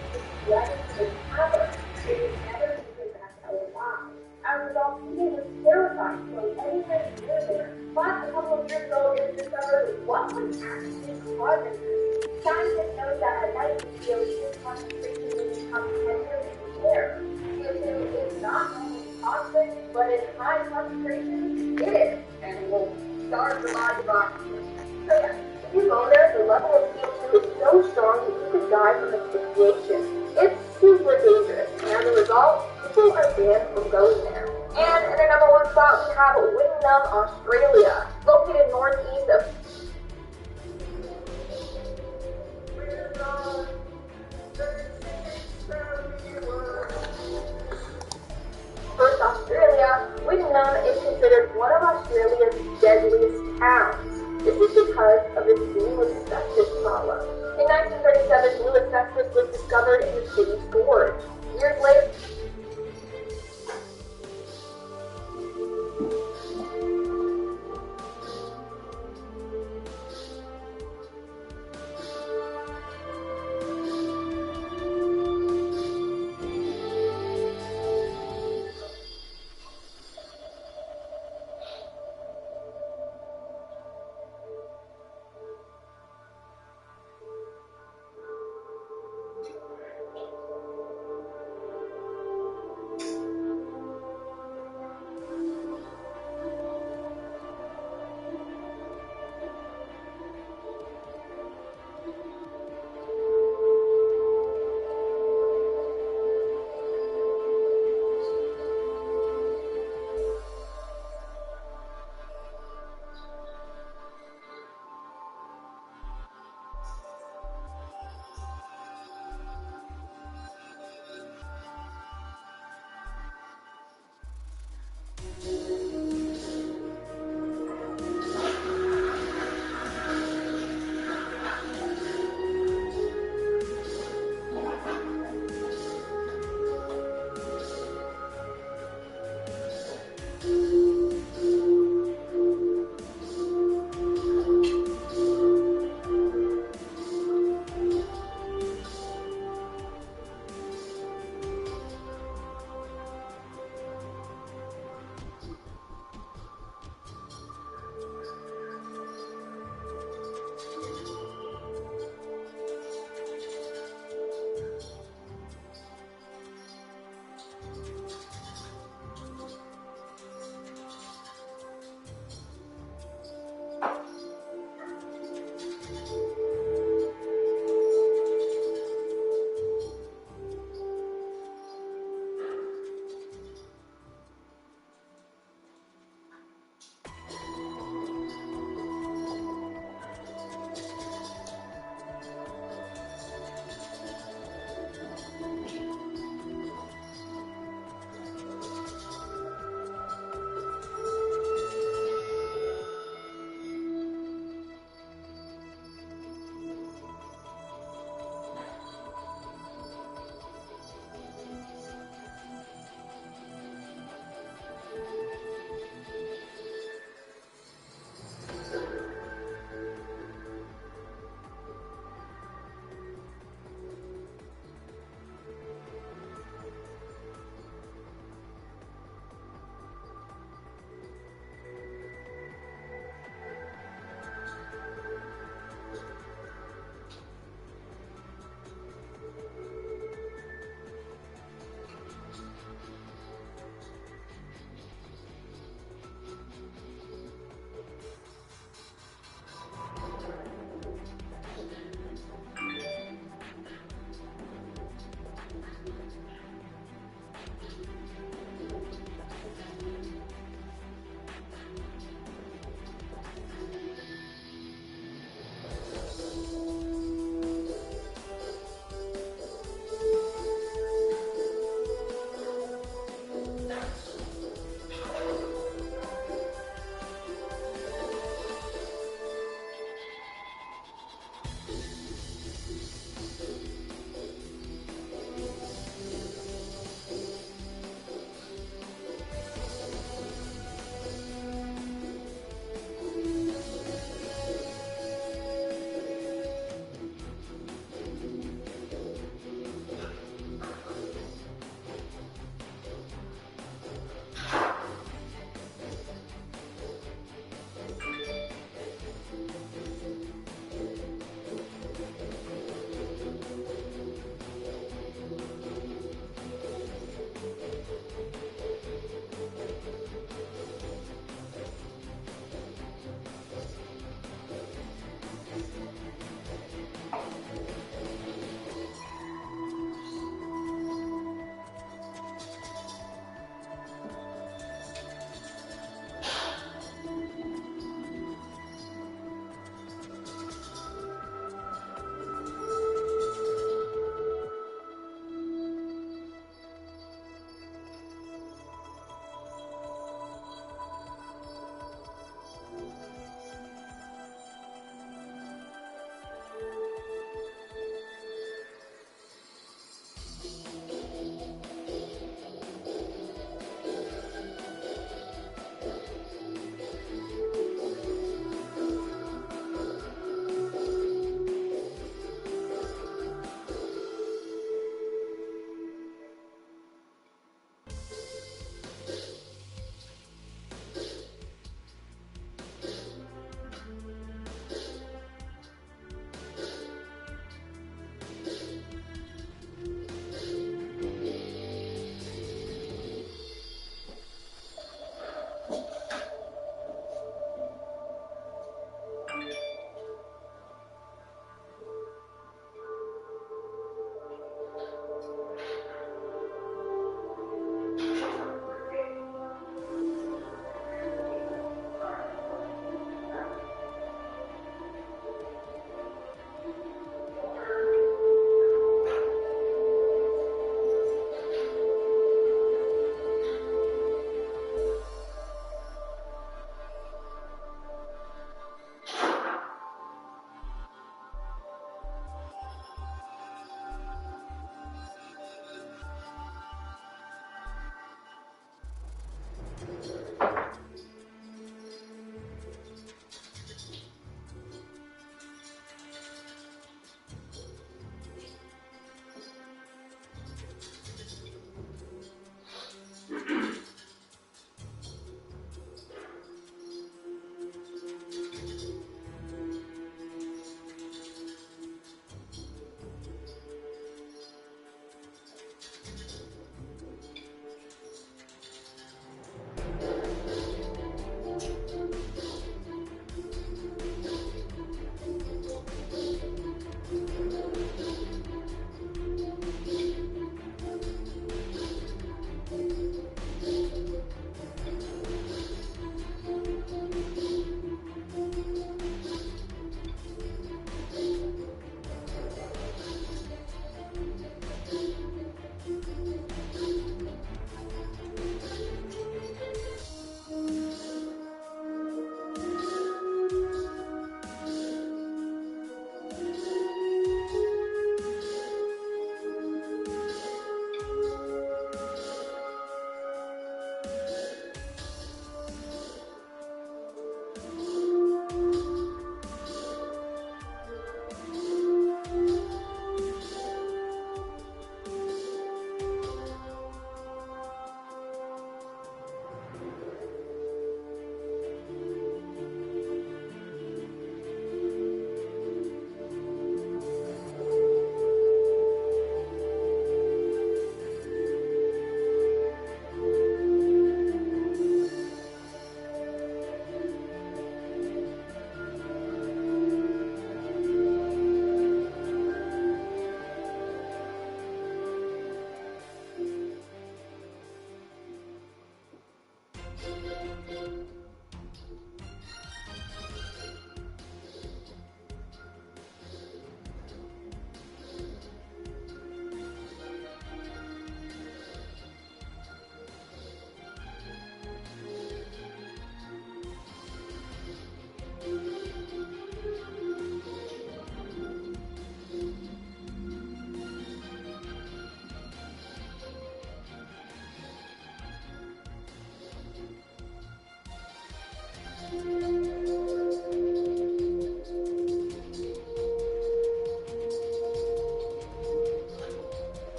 Speaker 5: dragons, and tigers, they would never make it back out alive. As a result, people were terrified to go anywhere near there. But a couple of years ago, it was discovered what was actually causing this. Scientists noted that at night, the CO2 concentration would become heavier in the air. CO2 is not only toxic, but in high concentrations, it is, and will starve the body of oxygen. So yeah, if you go there, the level of CO2 is so strong that you could die from asphyxiation. It's super dangerous, and as a result, people are banned from going there. And in our number one spot, we have Wittenoom, Australia, located northeast of First, Australia, Wittenoom is considered one of Australia's deadliest towns. This is because of its new asbestos problem. In 1937, new asbestos was discovered in the city's gorge. Years later,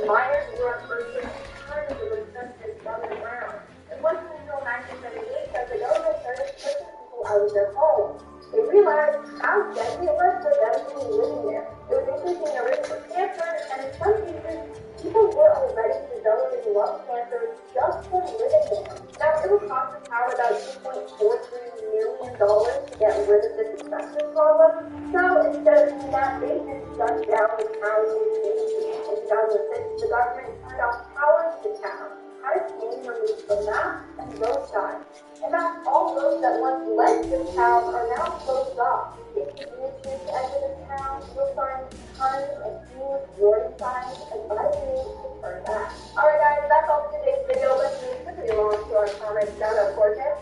Speaker 5: Miners were purchasing tons of expensive from the ground. It wasn't until 1978 that the government started pushing people out of their homes. They realized how deadly it was for them to be living there. It was increasing the risk of cancer, and in some cases, people were already developing lung cancer just from living there. Now, it would cost the town about $2.43 million to get rid of this asbestos problem. So instead of doing that, they just shut down the town in 2006, the government turned off power to the town, had its name removed from maps and road signs. In fact, all roads that once led to the town are now closed off. If you need to enter the town, you'll find tons of huge warning signs advising you to turn back. Alright guys, that's all for today's video. Let's move quickly along to our comment shout-out portion.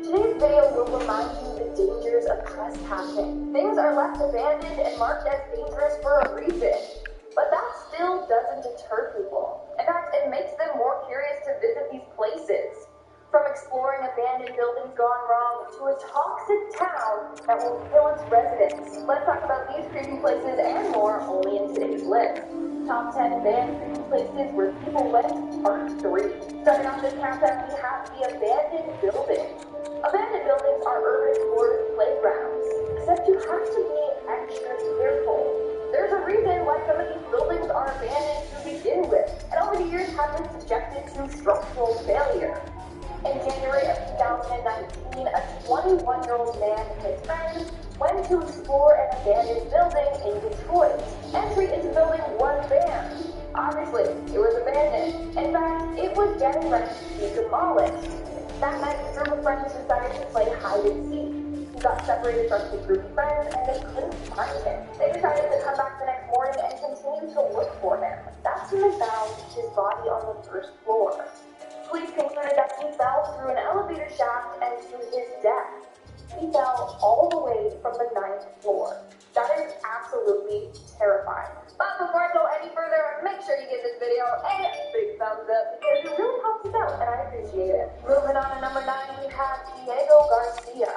Speaker 5: Today's video will remind you the dangers of trespassing. Things are left abandoned and marked as dangerous for a reason. But that still doesn't deter people. In fact, it makes them more curious to visit these places. From exploring abandoned buildings gone wrong to a toxic town that will kill its residents. Let's talk about these creepy places and more only in today's list. Top 10 banned creepy places where people went, part 3. Starting off this countdown, we have the abandoned building. Abandoned buildings are urban explorers' playgrounds, except you have to be extra careful. There's a reason why some of these buildings are abandoned to begin with, and over the years have been subjected to structural failure. In January of 2019, a 21-year-old man and his friends went to explore an abandoned building in Detroit. Entry into the building was banned. Obviously, it was abandoned. In fact, it was getting ready to be demolished. That night, a group of friends decided to play hide and seek. He got separated from his group of friends, and they couldn't find him. They decided to come back the next morning and continue to look for him. That's when they found his body on the first floor. Police concluded that he fell through an elevator shaft and to his death. He fell all the way from the 9th floor. That is absolutely terrifying. But before I go any further, make sure you give this video a big thumbs up because it really helps us out and I appreciate it. Moving on to number 9, we have Diego Garcia.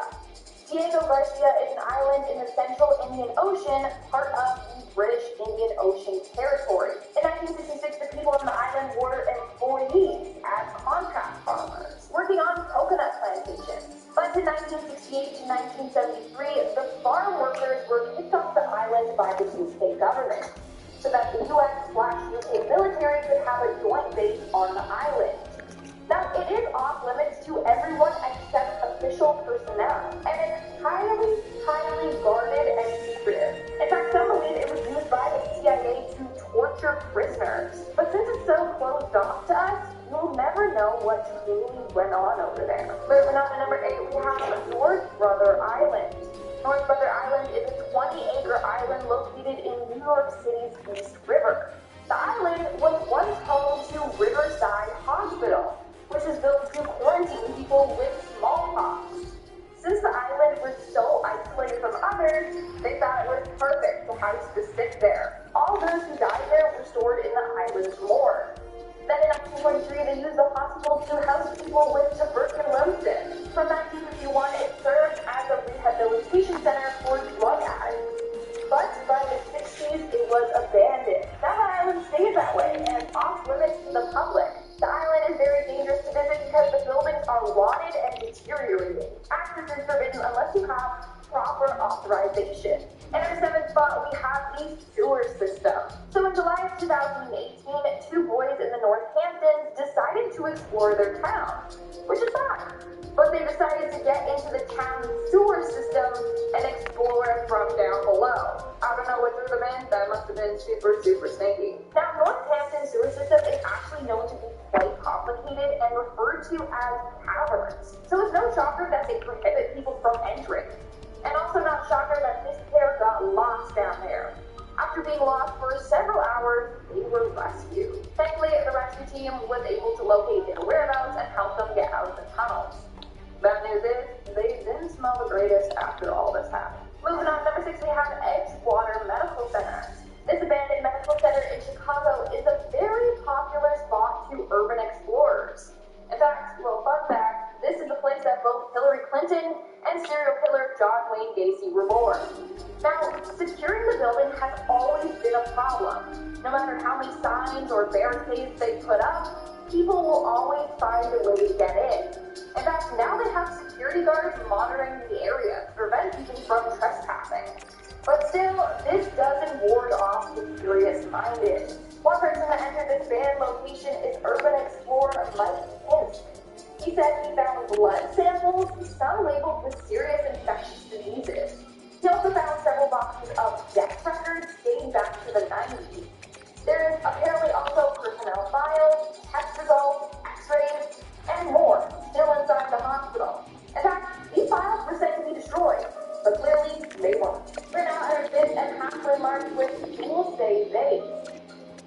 Speaker 5: Diego Garcia is an island in the central Indian Ocean, part of the British Indian Ocean Territory. In 1966, the people on the island were employees as contract farmers, working on coconut plantations. But in 1968 to 1973, the farm workers were kicked off the island by the UK government, so that the US/UK military could have a joint base on the island. Now, it is off limits to everyone except official personnel, and it's highly, highly guarded and secretive. In fact, some believe it was used by the CIA to torture prisoners. But since it's so closed off to us, you'll never know what truly went on over there. Moving on to number 8, we have North Brother Island. North Brother Island is a 20-acre island located in New York City's East River. The island was once home to Riverside Hospital, which is built to quarantine people with smallpox. Since the island was so isolated from others, they thought it was perfect to house the sick there. All those who died there were stored in the island's morgue. Then in 1923, they used the hospital to house people with tuberculosis. From 1951, it served as a rehabilitation center for drug addicts. But by the 60s, it was abandoned. Now the island stays that way and off limits to the public. The island is very dangerous to visit because the buildings are rotted and deteriorating. Access is forbidden unless you have proper authorization. And at the 7th spot, we have the sewer system. So in July of 2018, 2 boys in the Northamptons decided to explore their town, which is fine. But they decided to get into the town's sewer system and explore it from down below. I don't know what threw them in, that must have been super, super stinky. Now, Northampton's sewer system is actually known to be quite complicated and referred to as caverns. So it's no shocker that they prohibit people from entering. And also not shocker that this pair got lost down there. After being lost for several hours, they were rescued. Thankfully, the rescue team was able to locate their whereabouts and help them get out of the tunnels. Bad news is, they didn't smell the greatest after all this happened. Moving on to number 6, we have Edgewater Medical Center. This abandoned medical center in Chicago is a very popular spot to urban explorers. In fact, little fun fact, this is the place that both Hillary Clinton and serial killer John Wayne Gacy were born. Now, securing the building has always been a problem. No matter how many signs or barricades they put up, people will always find a way to get in. In fact, now they have security guards monitoring the area to prevent people from trespassing. But still, this doesn't ward off the curious-minded. One person that entered this banned location is urban explorer Mike Pinsk. He said he found blood samples, some labeled with serious infectious diseases. He also found several boxes of death records dating back to the 90s. There is apparently also personnel files, test results, x-rays, and more still inside the hospital. In fact, these files were said to be destroyed, but clearly they weren't. We're now at our 5th and halfway mark with We'll Say They.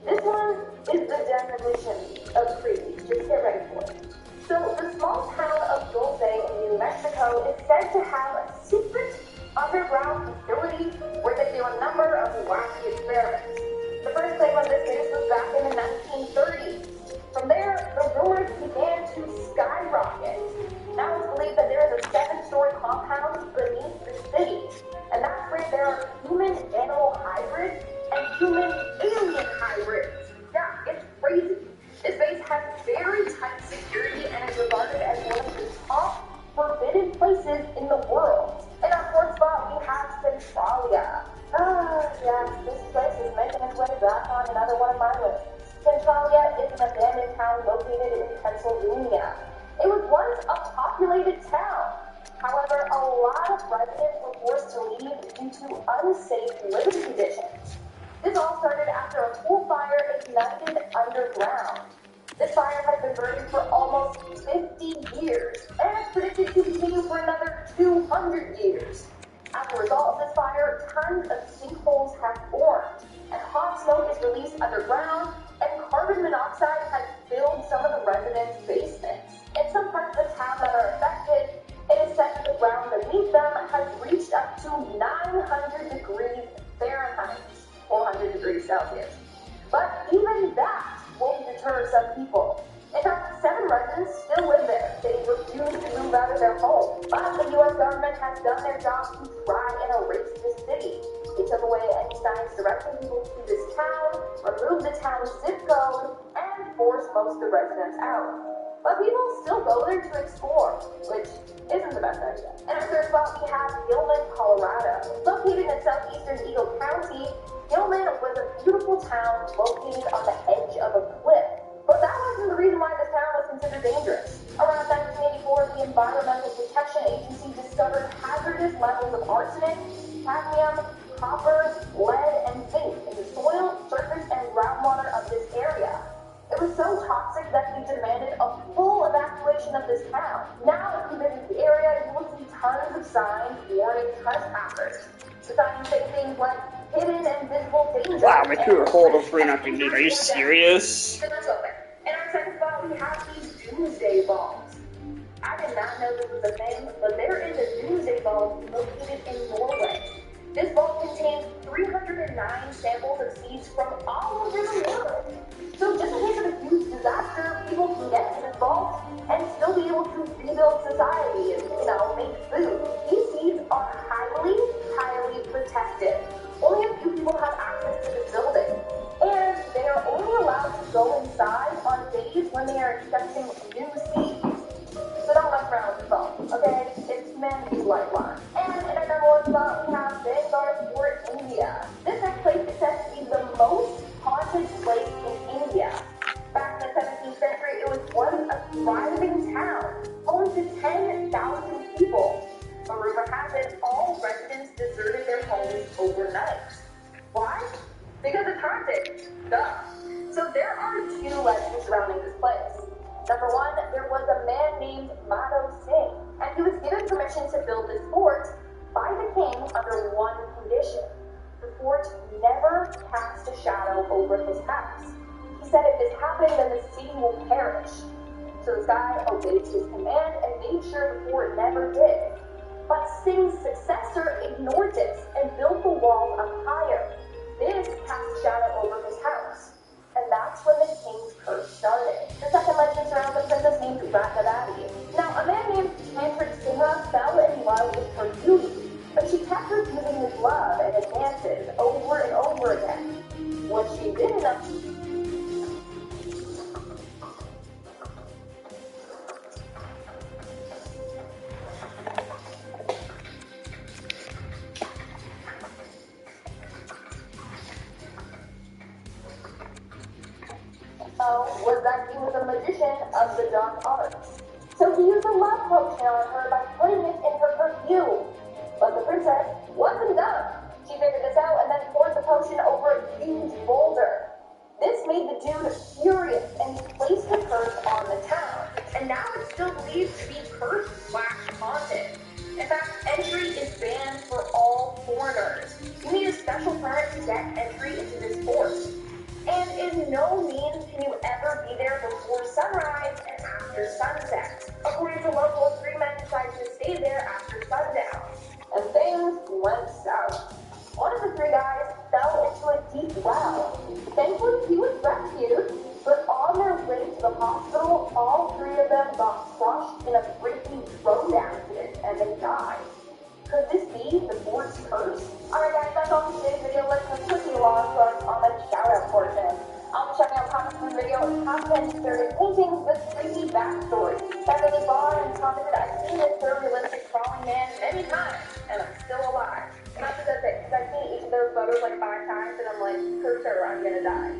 Speaker 5: This one is the definition of creepy. Just get ready for it. So, the small town of Dulce in New Mexico is said to have a secret underground facility where they do a number of wacky experiments. The first claim on this news was back in the 1930s. From there, the rumors began to skyrocket. Now it's believed that there is a 7-story compound beneath the city, and that's where there are human-animal hybrids and human-alien hybrids. Yeah, it's crazy. This base has very tight security and is regarded as one of the top forbidden places in the world. In our 4th spot, we have Centralia. Yes, this place is making its way back on another one of my lists. Centralia is an abandoned town located in Pennsylvania. It was once a populated town. However, a lot of residents were forced to leave due to unsafe living conditions. This all started after a coal fire ignited underground. This fire has been burning for almost 50 years, and is predicted to continue for another 200 years. As a result of this fire, tons of sinkholes have formed, and hot smoke is released underground, and carbon monoxide has filled some of the residents' basements. In some parts of the town that are affected, it is said that the ground beneath them has reached up to 900 degrees Fahrenheit, 400 degrees Celsius. But even that won't deter some people. In fact, 7 residents still live there. They refuse to move out of their home. But the U.S. government has done their job to try and erase the city. They took away any signs directing people to this town, removed the town's zip code, and forced most of the residents out. But people still go there to explore, which isn't the best idea. In our third spot, we have Gilman, Colorado. Located in southeastern Eagle County, Gilman was a beautiful town located on the edge of a cliff. But that wasn't the reason why this town was considered dangerous. Around 1984, the Environmental Protection Agency discovered hazardous levels of arsenic, cadmium, copper, lead, and zinc in the soil, surface, and groundwater of this area. It was so toxic that he demanded a full evacuation of this town. Now, if you visit the area, you will see tons of signs warning trespassers. The signs say things like hidden and visible danger.
Speaker 6: Wow, they threw a hold over nothing, dude. Are you serious?
Speaker 5: In our second spot, we have these doomsday bombs. I did not know this was a thing, but there is a doomsday bomb located in Norway. This bomb contains 309 samples of seeds from all over the world. So just in case of a huge disaster, people can get to this vault and still be able to rebuild society and, make food. These seeds are highly, highly protected. Only a few people have access to this building. And they are only allowed to go inside on days when they are accepting new seeds. So don't mess around with the phone, okay? It's meant to be lifeline. And in our number 1 spot, we have Vancover, India. This place is said to be the most haunted place in India. Back in the 17th century, it was once a thriving town, home to 10,000 people. But rumor has it, all residents deserted their homes overnight. Why? Because it's haunted. Duh. So there are 2 legends surrounding this place. Number 1, there was a man named Madhav Singh, and he was given permission to build this fort by the king under one condition. The fort never cast a shadow over his house. He said if this happened, then the city will perish. So this guy obeyed his command and made sure the fort never did. But Singh's successor ignored this and built the walls up higher. This cast a shadow over his house. And that's when the king's curse started. The second legend surrounds a princess named Rakavati. Now, a man named Tantric Singha fell in love with her beauty, but she kept refusing his love and advances over and over again. What she didn't know. Was that he was a magician of the dark arts. So he used a love potion on her by putting it in her perfume. But the princess wasn't done. She figured this out and then poured the potion over a huge boulder. This made the dude furious and he placed the curse on the town. And now it's still believed to be cursed/haunted. In fact, entry is banned for all foreigners. You need a special permit to get entry into this fort. And in no means can you ever be there before sunrise and after sunset. According to locals, 3 men decided to stay there after sundown. And things went south. One of the 3 guys fell into a deep well. Thankfully, he was rescued, but on their way to the hospital, all 3 of them got crushed in a freaky road accident and they died. Could this be the fort's curse? Alright guys, that's all for today's video. Let's quickly log on the shout-out portion. I'll be checking out Thomas' video with top 10 curious paintings with creepy backstory. Beverly Vaughn and commented, I've seen this surrealistic crawling man many times, and I'm still alive. And that's a good thing, because I've seen each of those photos like 5 times, and I'm like, for sure, I'm gonna die.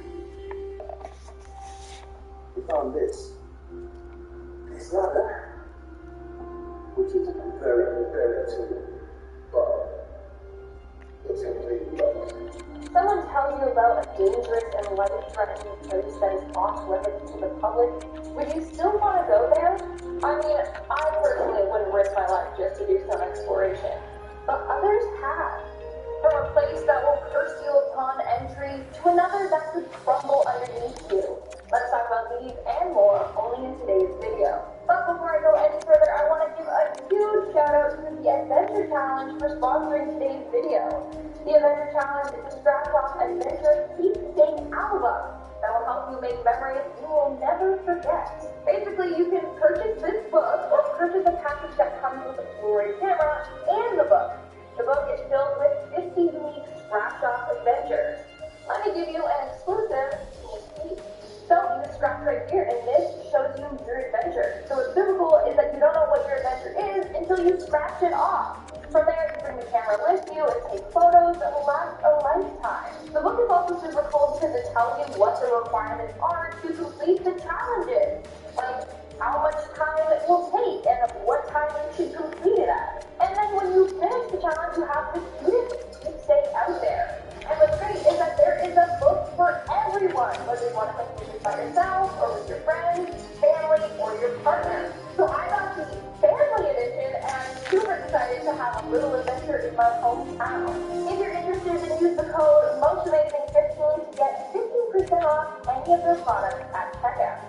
Speaker 1: We found this. It's not that. Which is very, very true. But it's completely wrong.
Speaker 5: Someone tells you about a dangerous and life-threatening place that is off-limits to the public, would you still want to go there? I mean, I personally wouldn't risk my life just to do some exploration. But others have. From a place that will curse you upon entry to another that could crumble underneath you. Adventure Challenge for sponsoring today's video. The Adventure Challenge is a scratch-off adventure keepsake album that will help you make memories you will never forget. Basically, you can purchase this book or purchase a package that comes with a Blu-ray camera and the book. The book is filled with 50 unique scratch-off adventures. Let me give you an exclusive sneak peek. So you scratch right here, and this shows you your adventure. So what's super cool is that you don't know what your adventure is until you scratch it off. From there, you bring the camera with you and take photos that will last a lifetime. The book is also super cool because it tells you what the requirements are to complete the challenges. Like how much time it will take and what time you should complete it at. And then when you finish the challenge, you have to stay out there. And what's great is that there is a book for everyone, whether you want to complete it by yourself or with your friends, family, or your partner. So I got the family edition, and I'm super excited to have a little adventure in my hometown. If you're interested, then use the code MOSTAMAZING15 to get 15% off any of their products at checkout.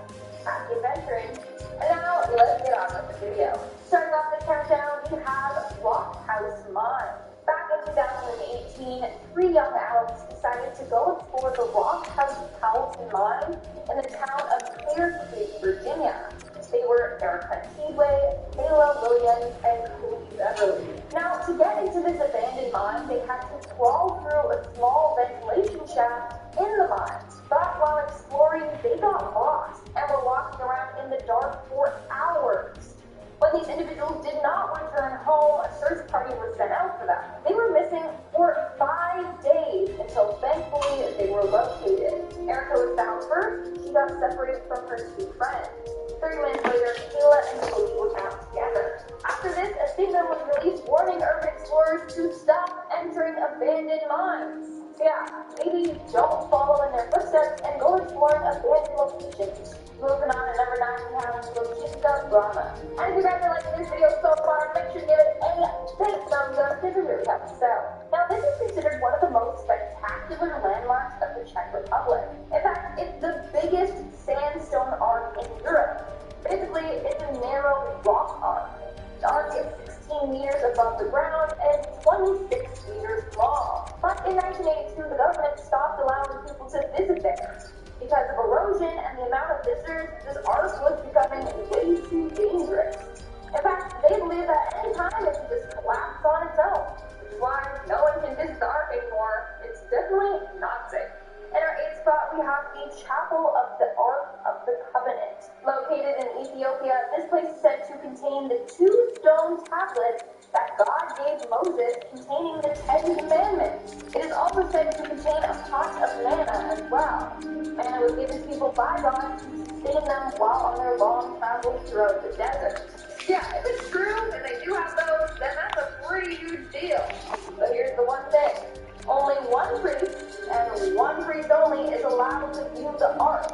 Speaker 5: Happy adventuring! And now, let's get on with the video. Starting off the countdown, we have Rock House Mine. Back in 2018, 3 young adults decided to go explore the Rock House Mine in the town of Clear Creek, Virginia. They were Erica Tidway, Kayla Williams, and Cody Beverly. Now, to get into this abandoned mine, they had to crawl through a small ventilation shaft in the mine. But while exploring, they got lost and were walking around in the dark for hours. When these individuals did not return home, a search party was sent out for them. They were missing for 5 days until thankfully they were located. Erica was found first. She got separated from her 2 friends. 30 minutes later, Kayla and Cody were found together. After this, a statement was released warning urban explorers to stop entering abandoned mines. So yeah, maybe don't follow in their footsteps and go exploring abandoned locations. Moving on to number 9, we have Logista Brahma. And if you guys are liking this video so far, make sure to give it a big thumbs up because it really helps us out. Now, this is considered one of the most spectacular landmarks of the Czech Republic. In fact, it's the biggest sandstone arc in Europe. Basically, it's a narrow rock arc. The arc is 16 meters above the ground and 26 meters long. But in 1982, the government stopped allowing people to visit there. Because of erosion and the amount of visitors, this arc was becoming way too dangerous. In fact, they believe that any time it could just collapse on its own. Which is why no one can visit the arc anymore. It's definitely not safe. In our 8th spot, we have the Chapel of the Ark of the Covenant. Located in Ethiopia, this place is said to contain the 2 stone tablets that God gave Moses containing the 10 Commandments. It is also said to contain a pot of manna as well. Manna was given to people by God to sustain them while on their long travels throughout the desert. Yeah, if it's true, and they do have those, then that's a pretty huge deal. But here's the one thing. Only one priest, and one priest only, is allowed to view the ark.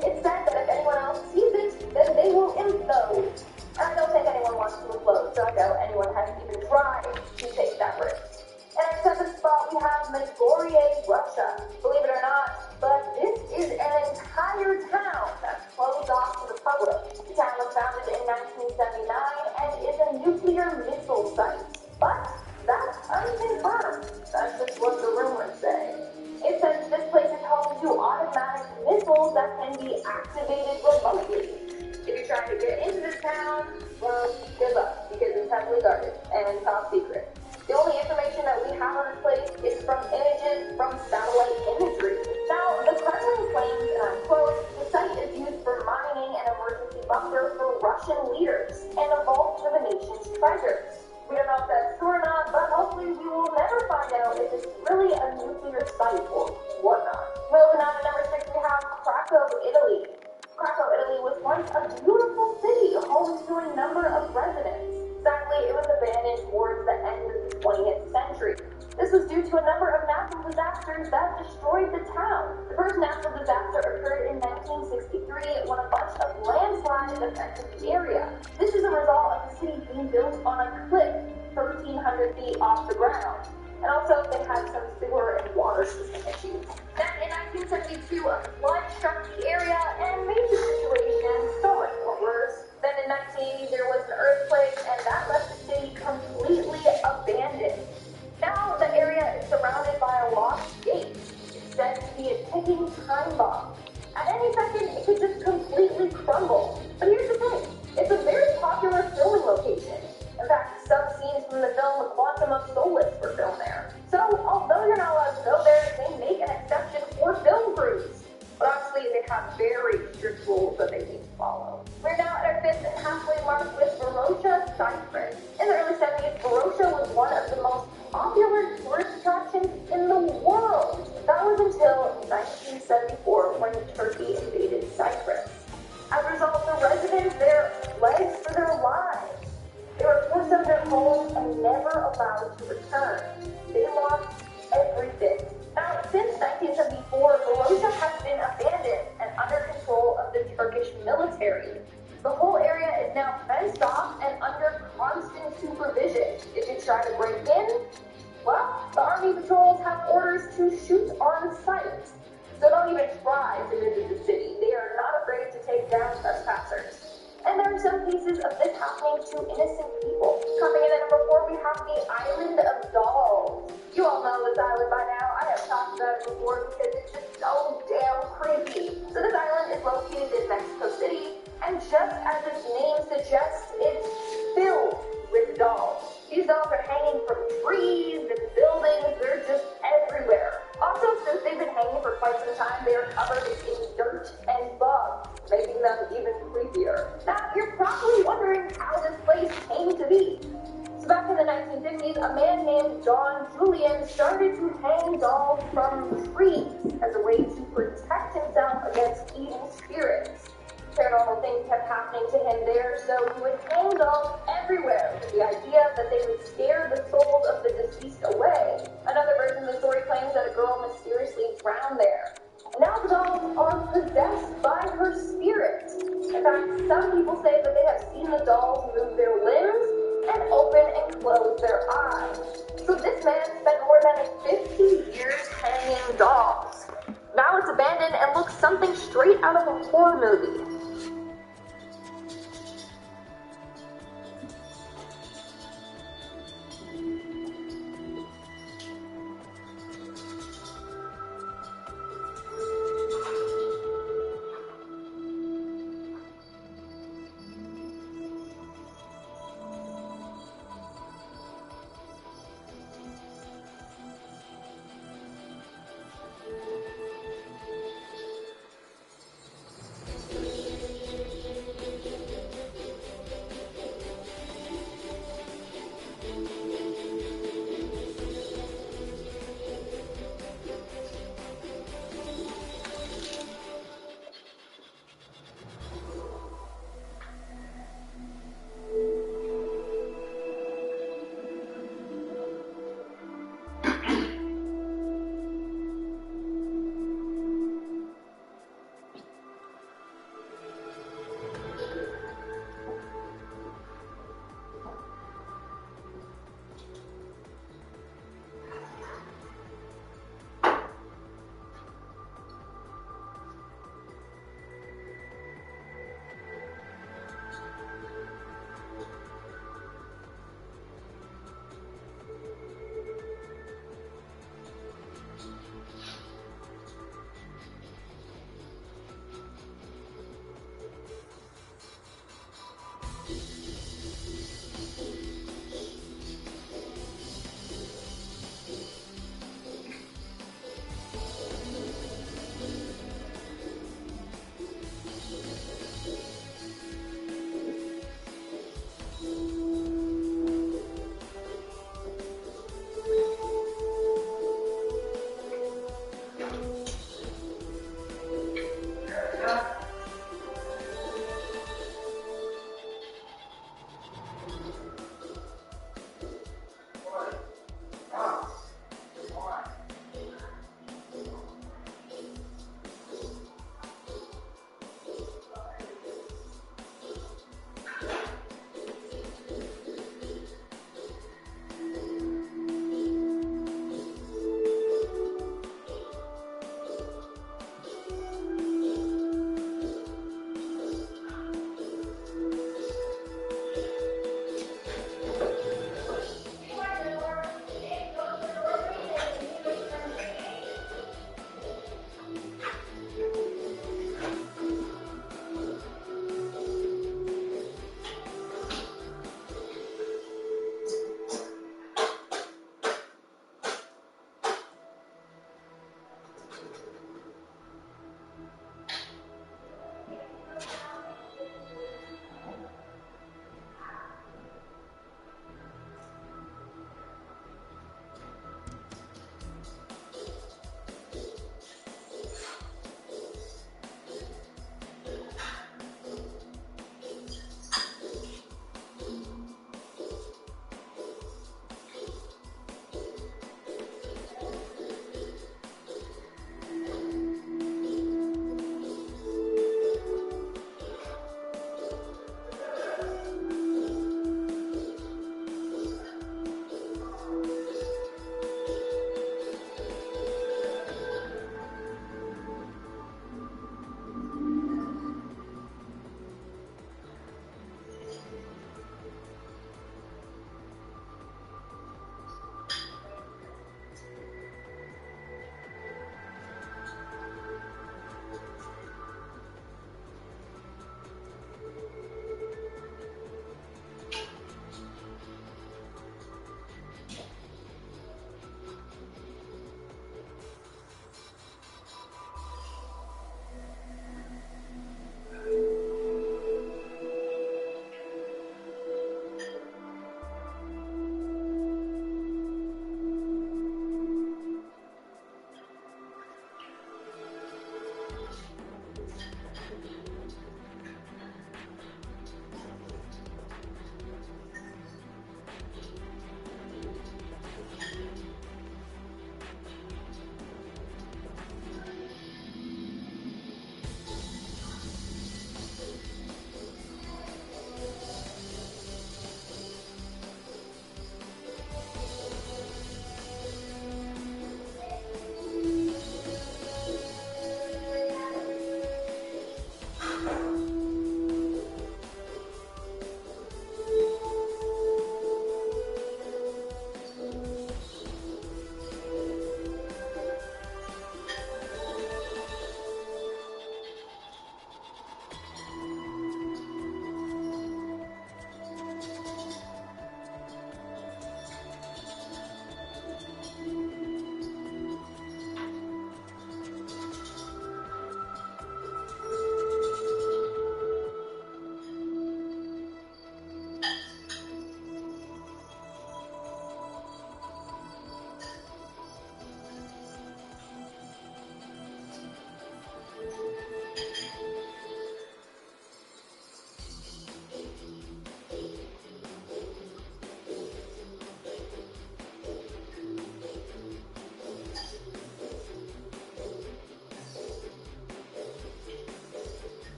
Speaker 5: It's said that if anyone else sees it, then they will implode. And I don't think anyone wants to implode, so I doubt anyone has even tried to take that risk. And at 7th spot, we have Medgorje, Russia. Believe it or not, but this is an entire town that's closed off to the public. The town was founded in 1979 and is a nuclear missile site. But that's unconfirmed. That's just what the rumors say. It says this place is home to automatic missiles that can be activated remotely. If you're trying to get into this town, well, good luck, because it's heavily guarded and top secret. The only information that we have on this place is from images from satellite imagery. Now, the Kremlin claims, and I quote, the site is used for mining an emergency bunker for Russian leaders and a vault for the nation's treasures. We don't know if that's true or not, but hopefully we will never find out if it's really a nuclear site or whatnot. Moving on to number 6, we have Krakow, Italy. Krakow, Italy was once a beautiful city home to a number of residents. Sadly, it was abandoned towards the end of the 20th century. This was due to a number of natural disasters that destroyed the town. The first natural disaster occurred in 1963 when a bunch of landslides affected the area. This is a result of the city being built on a cliff 1,300 feet off the ground. And also, they had some sewer and water system issues. Then in 1972, a flood struck the area and made the situation so much more worse. Then in 1980, there was an earthquake, and that left the city completely returned. They lost everything. Now, since 1974, Varosha has been abandoned and under control of the Turkish military. The whole area is now fenced off and under constant supervision. If you try to break in, well, the army patrols have orders to shoot on sight. So don't even try to visit the city. They are not afraid to take down trespassers. And there are some cases of this happening to innocent people. Coming in at number 4, we have the Island of Dolls. You all know this island by now. I have talked about it before because it's just so damn creepy. So this island is located in Mexico City, and just as its name suggests, it's filled with dolls. These dolls are hanging from trees and buildings. They're just everywhere. Also, since they've been hanging for quite some time, they are covered in dirt and bugs, making them even creepier. Now, you're probably wondering how this place came to be. So back in the 1950s, a man named John Julian started to hang dolls from trees as a way to protect himself against evil spirits. Paranormal things kept happening to him there, so he would hang dolls everywhere with the idea that they would scare the souls of the deceased away. Another version of the story claims that a girl mysteriously drowned there. And now the dolls are possessed by her spirit. In fact, some people say that they have seen the dolls move their limbs and open and close their eyes. So this man spent more than 50 years hanging dolls. Now it's abandoned and looks something straight out of a horror movie.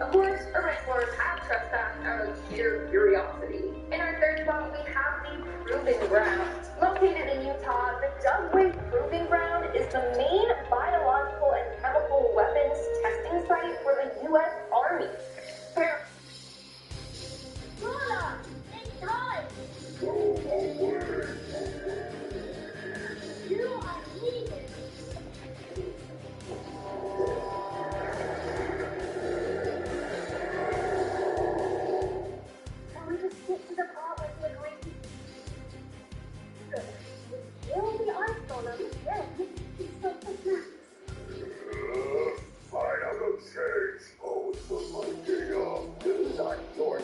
Speaker 5: Of course, urban explorers have trespassed out of sheer curiosity. In our third spot, we have the Proving Ground. Located in Utah, the Dugway Proving Ground is the main biological and chemical weapons testing site for the U.S. Army.
Speaker 7: Luna! It's time! You are needed! Can we just get to the part where we agree? Good. We kill the ice on them, then we stop the snacks.
Speaker 8: Fine, I'm gonna change. Oh, it's my day off. This is not yours.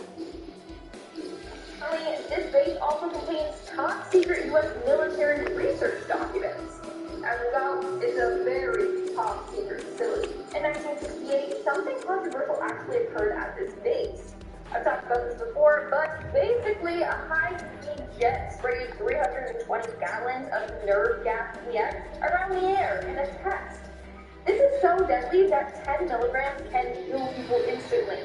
Speaker 5: This base also contains top secret U.S. military research documents. As well, it's a very top secret facility. In 1968, something controversial actually occurred at this base. I've talked about this before, but basically a high-speed jet sprayed 320 gallons of nerve gas PX around the air in a test. This is so deadly that 10 milligrams can kill people instantly.